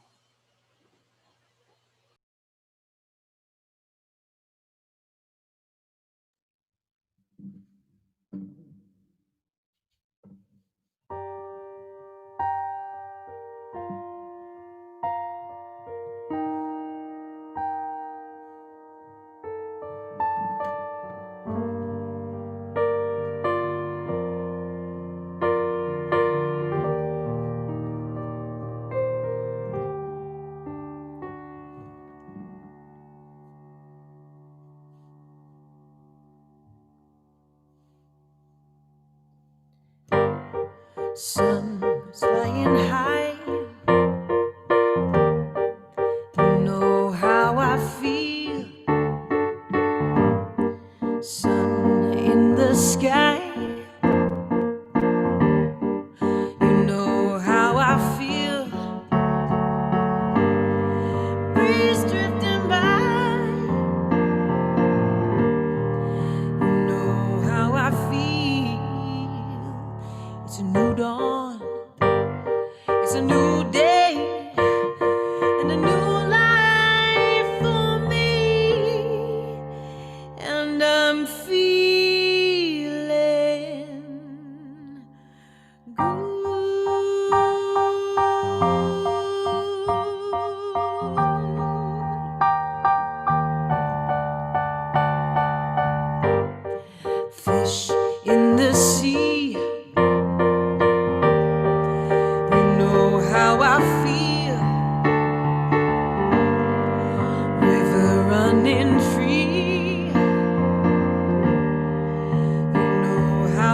Speaker 8: Sun is flying high. You know how I feel. Sun in the sky. You know how I feel. Breeze drifting by. You know how I feel. It's a new dawn.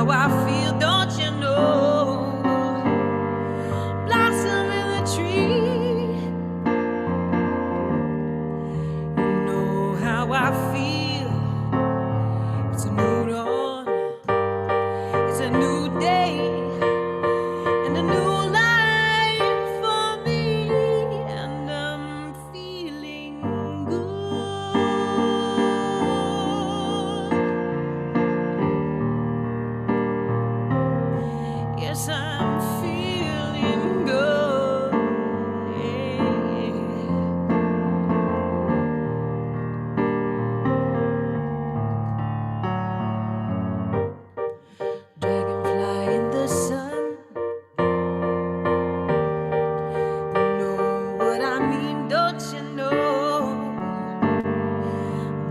Speaker 8: how I feel, don't you know? Blossom in the tree. You know how I feel. It's a new dawn. It's a new day. And a new life for me. And I'm feeling good. Yes, I'm feeling good. Yeah. Dragonfly in the sun. You know what I mean, don't you know?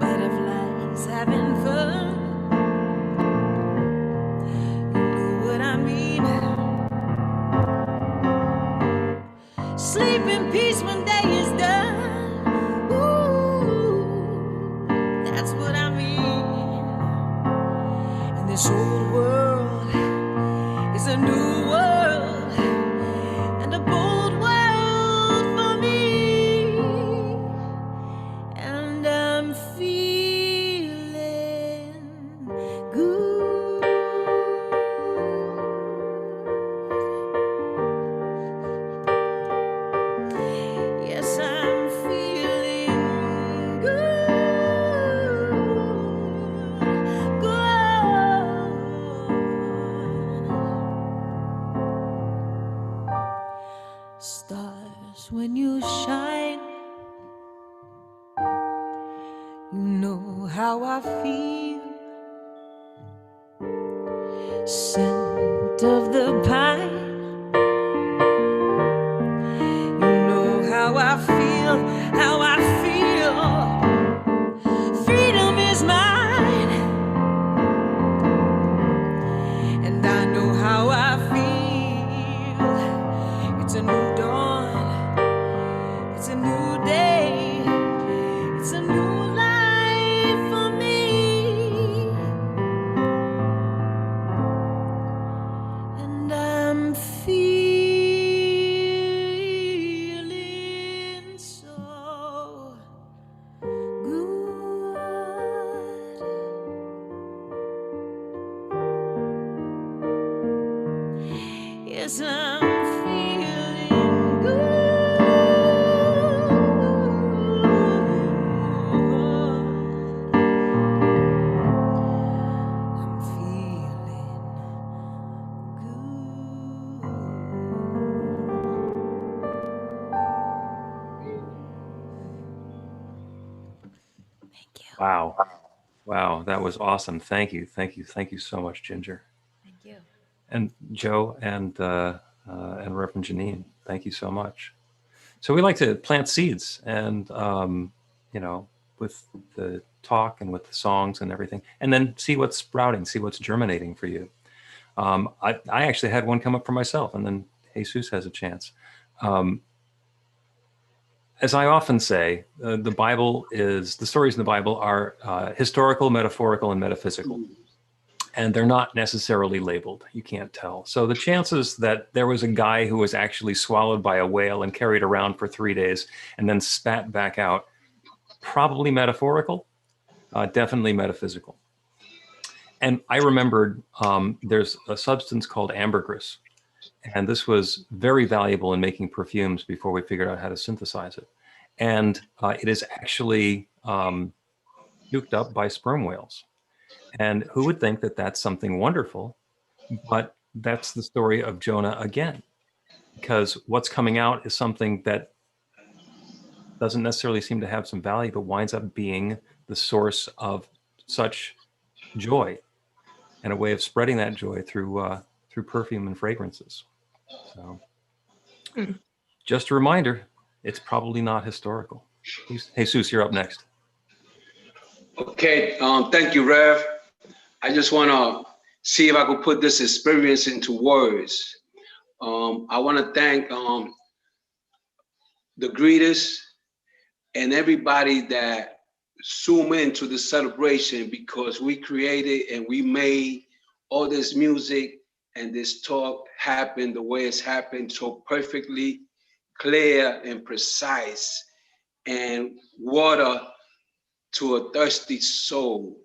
Speaker 8: Butterflies having fun. You know what I mean? Sleep in peace when day is done. Ooh, that's what I mean. And this old world is a new world, and a bold world for me. And I'm feeling good. Yes, I'm feeling good. Good. Stars, when you shine, you know how I feel. Scent of the pine. You know how I feel, how I feel. Freedom is mine. And I know how I feel. It's a new dawn. It's a new day. It's a new life for me. And I'm feeling so good. Yes, I'm feeling good. I'm feeling
Speaker 11: Wow. Wow, that was awesome. Thank you. Thank you. Thank you so much, Ginger.
Speaker 4: Thank you.
Speaker 11: And Joe and Reverend Janine, thank you so much. So we like to plant seeds and, you know, with the talk and with the songs and everything, and then see what's sprouting, see what's germinating for you. I actually had one come up for myself, and then Jesus has a chance. As I often say, the stories in the Bible are historical, metaphorical, and metaphysical. And they're not necessarily labeled. You can't tell. So the chances that there was a guy who was actually swallowed by a whale and carried around for 3 days and then spat back out, probably metaphorical, definitely metaphysical. And I remembered there's a substance called ambergris. And this was very valuable in making perfumes before we figured out how to synthesize it. And it is actually nuked up by sperm whales. And who would think that that's something wonderful? But that's the story of Jonah again, because what's coming out is something that doesn't necessarily seem to have some value, but winds up being the source of such joy and a way of spreading that joy through perfume and fragrances. So just a reminder, it's probably not historical. Jesus, you're up next.
Speaker 3: Okay, thank you, Rev. I just want to see if I could put this experience into words. I want to thank the greeters and everybody that zoom into the celebration, because we created and we made all this music and this talk happened the way it's happened, so perfectly clear and precise, and water to a thirsty soul.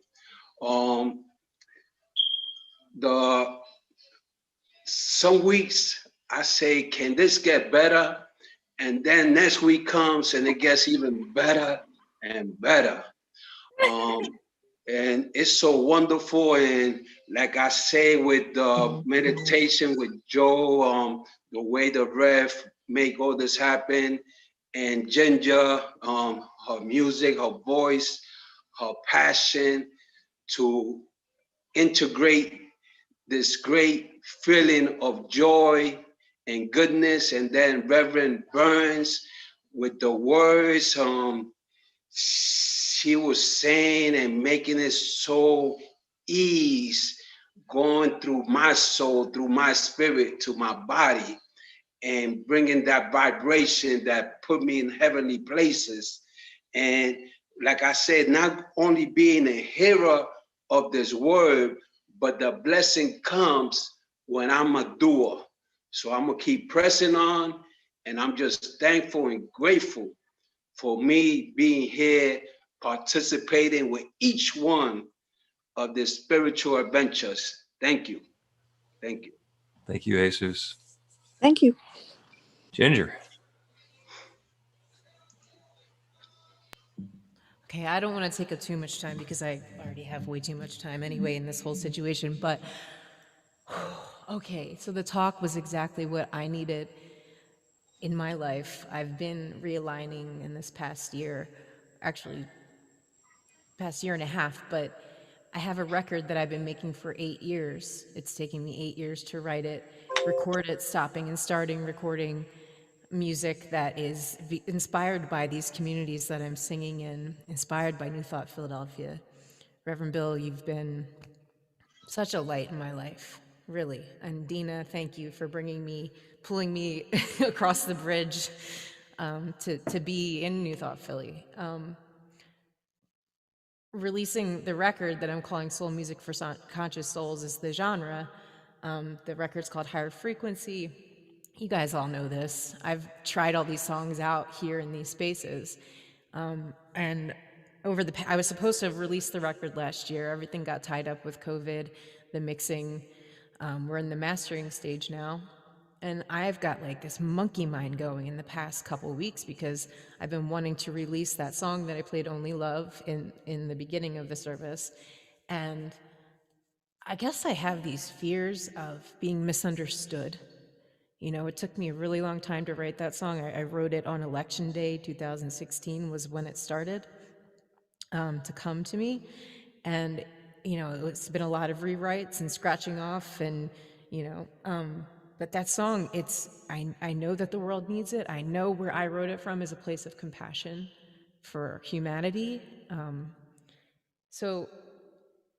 Speaker 3: Some weeks I say, can this get better? And then next week comes and it gets even better and better. And it's so wonderful. And like I say, with the meditation with Joe, the way the Rev make all this happen, and Ginger, her music, her voice, her passion to integrate this great feeling of joy and goodness. And then Reverend Burns with the words she was saying and making it so ease going through my soul, through my spirit, to my body, and bringing that vibration that put me in heavenly places. And like I said, not only being a hearer of this word, but the blessing comes when I'm a doer. So I'm gonna keep pressing on, and I'm just thankful and grateful for me being here, participating with each one of the spiritual adventures. Thank you. Thank you.
Speaker 11: Thank you, Jesus.
Speaker 15: Thank you.
Speaker 11: Ginger.
Speaker 16: Okay, I don't want to take up too much time because I already have way too much time anyway in this whole situation, but okay, so the talk was exactly what I needed in my life. I've been realigning in this past year, actually past year and a half, but I have a record that I've been making for 8 years. It's taken me 8 years to write it, record it, stopping and starting recording music that is inspired by these communities that I'm singing in, inspired by New Thought Philadelphia. Reverend Bill, you've been such a light in my life, really. And Dina, thank you for pulling me across the bridge to be in New Thought Philly. Releasing the record that I'm calling Soul Music for Conscious Souls is the genre. The record's called Higher Frequency. You guys all know this. I've tried all these songs out here in these spaces. And I was supposed to have released the record last year. Everything got tied up with COVID, the mixing. We're in the mastering stage now. And I've got like this monkey mind going in the past couple weeks because I've been wanting to release that song that I played, Only Love, in the beginning of the service. And I guess I have these fears of being misunderstood. You know, it took me a really long time to write that song. I wrote it on Election Day, 2016 was when it started to come to me. And, you know, it's been a lot of rewrites and scratching off and, you know, but that song, I know that the world needs it. I know where I wrote it from is a place of compassion for humanity. So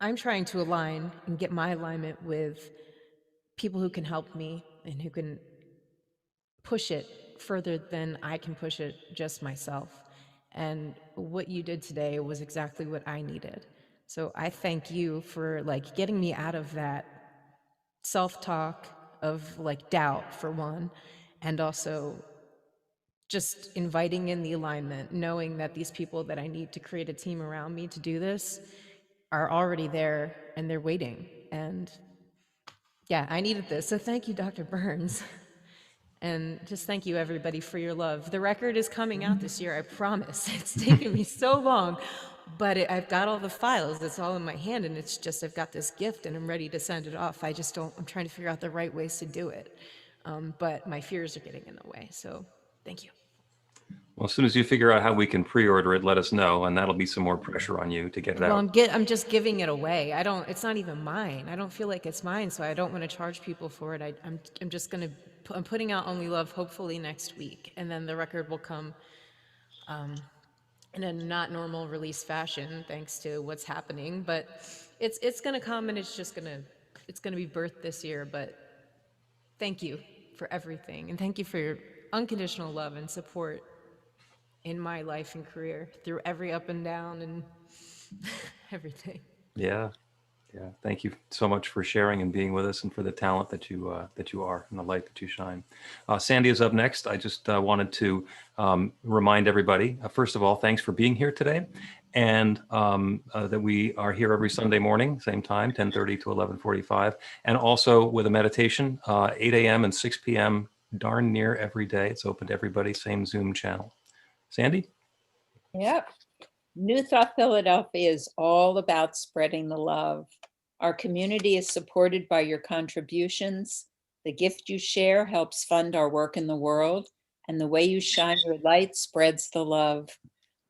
Speaker 16: I'm trying to align and get my alignment with people who can help me and who can push it further than I can push it just myself. And what you did today was exactly what I needed. So I thank you for like getting me out of that self-talk of like doubt for one, and also just inviting in the alignment, knowing that these people that I need to create a team around me to do this are already there and they're waiting. And yeah, I needed this. So thank you, Dr. Burns. And just thank you, everybody, for your love. The record is coming out this year, I promise. It's taken me so long, but I've got all the files. It's all in my hand, and it's just I've got this gift, and I'm ready to send it off. I'm trying to figure out the right ways to do it. But my fears are getting in the way, so thank you.
Speaker 11: Well, as soon as you figure out how we can pre-order it, let us know, and that'll be some more pressure on you to get it out.
Speaker 16: Well, I'm just giving it away. It's not even mine. I don't feel like it's mine, so I don't want to charge people for it. I'm putting out Only Love hopefully next week, and then the record will come in a not normal release fashion, thanks to what's happening. But it's going to come, and it's going to be birthed this year. But thank you for everything, and thank you for your unconditional love and support in my life and career through every up and down and everything.
Speaker 11: Yeah. Yeah, thank you so much for sharing and being with us, and for the talent that you are and the light that you shine. Sandy is up next. I just wanted to remind everybody, first of all, thanks for being here today, and that we are here every Sunday morning, same time, 10:30 to 11:45, and also with a meditation, 8 a.m. and 6 p.m. darn near every day. It's open to everybody, same Zoom channel. Sandy?
Speaker 2: Yep. New Thought Philadelphia is all about spreading the love. Our community is supported by your contributions. The gift you share helps fund our work in the world, and the way you shine your light spreads the love.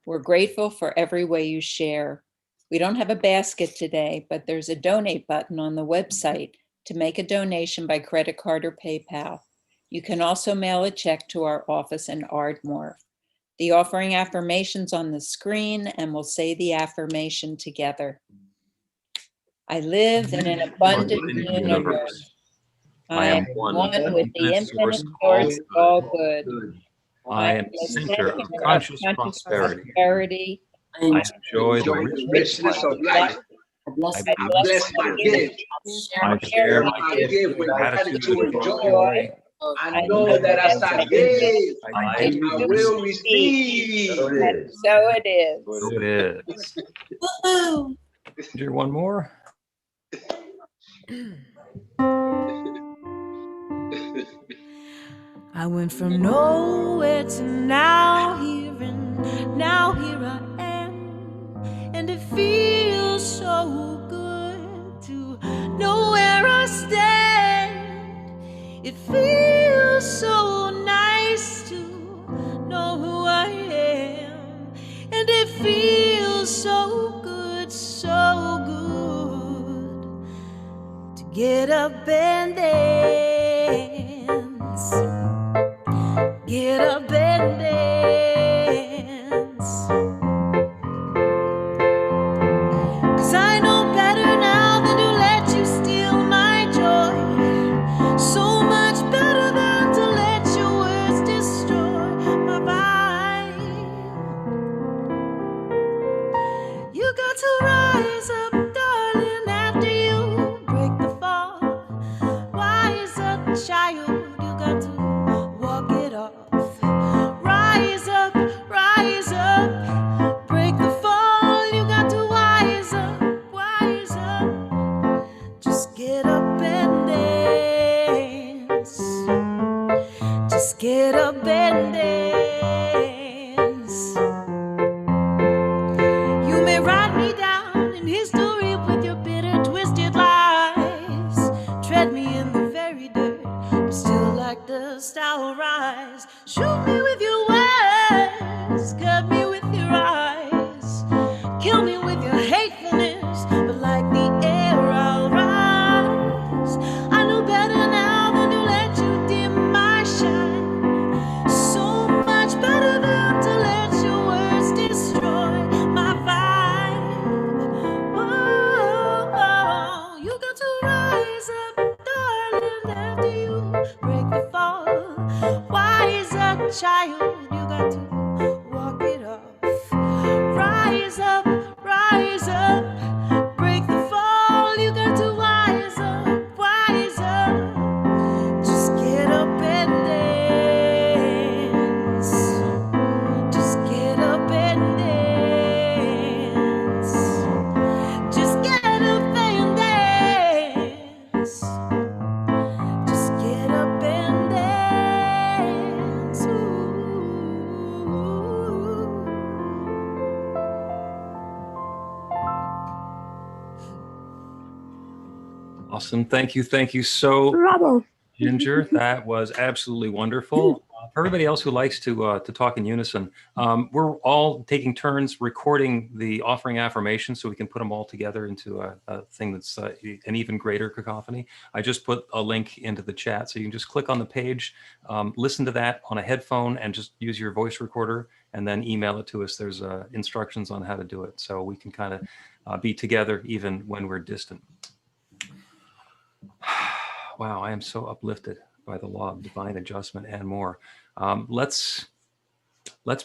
Speaker 2: We're grateful for every way you share. We don't have a basket today, but there's a donate button on the website to make a donation by credit card or PayPal. You can also mail a check to our office in Ardmore. The offering affirmations on the screen, and we'll say the affirmation together. I live in an abundant universe. I am one with the infinite source of all good.
Speaker 11: I am the center of conscious prosperity. I enjoy the richness of life. I bless my gift. I share my gift with gratitude and joy.
Speaker 3: I know that as I give, I will receive.
Speaker 2: So it is.
Speaker 11: So it is. Ginger, one more.
Speaker 8: I went from nowhere to now here, and now here I am. And it feels so good to know where I stand. It feels so nice to know who I am. And it feels so good to get up and dance. Get up and dance. 'Cause I know better now than to let you steal my joy. So much better than to let your words destroy my vibe. You got to rise up, darling, after you break the fall. Rise up, child, you got to walk it off. Rise up, break the fall. You got to wise up. Just get up and dance. Just get up and dance. You may write me down in history with your bitter, twisted lies. Tread me in the very dirt, but still like dust I'll rise. Shoot me with your words, cut me with your eyes. Kill me with your hatefulness, but like the air I'll rise. I know better now than to let you dim my shine. So much better than to let your words destroy my vibe. Whoa, you got to rise up, darling, after you break the fall. Wise up, child, you got to walk it off. Rise up, break the fall. You got to wise up. Just get up and dance. Just get up and dance. Just get up and dance. Just get up and dance.
Speaker 11: Awesome. Thank you so
Speaker 15: Bravo.
Speaker 11: Ginger. That was absolutely wonderful. For everybody else who likes to talk in unison, we're all taking turns recording the offering affirmations so we can put them all together into a thing that's an even greater cacophony. I just put a link into the chat, so you can just click on the page, listen to that on a headphone, and just use your voice recorder, and then email it to us. There's instructions on how to do it, so we can kind of be together even when we're distant. Wow, I am so uplifted by the law of divine adjustment and more. Let's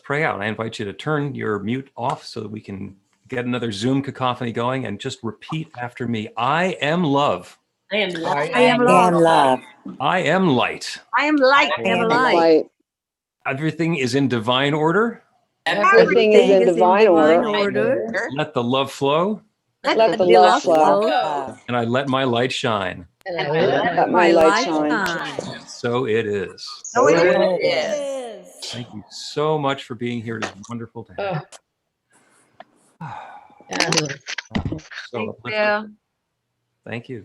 Speaker 11: pray out. I invite you to turn your mute off so that we can
Speaker 9: get another Zoom cacophony going and just repeat after me. I am love.
Speaker 13: I am love.
Speaker 15: I am love.
Speaker 9: I am light.
Speaker 15: I am light.
Speaker 1: I am light.
Speaker 9: Everything is in divine order.
Speaker 1: Everything is in divine order.
Speaker 9: Let the love flow.
Speaker 1: Let the love flow.
Speaker 9: And I let my light shine.
Speaker 1: Let my light shine.
Speaker 9: So it is.
Speaker 15: So it is.
Speaker 9: Thank you so much for being here. It is wonderful to have you. So,
Speaker 15: Thank you.
Speaker 9: thank you.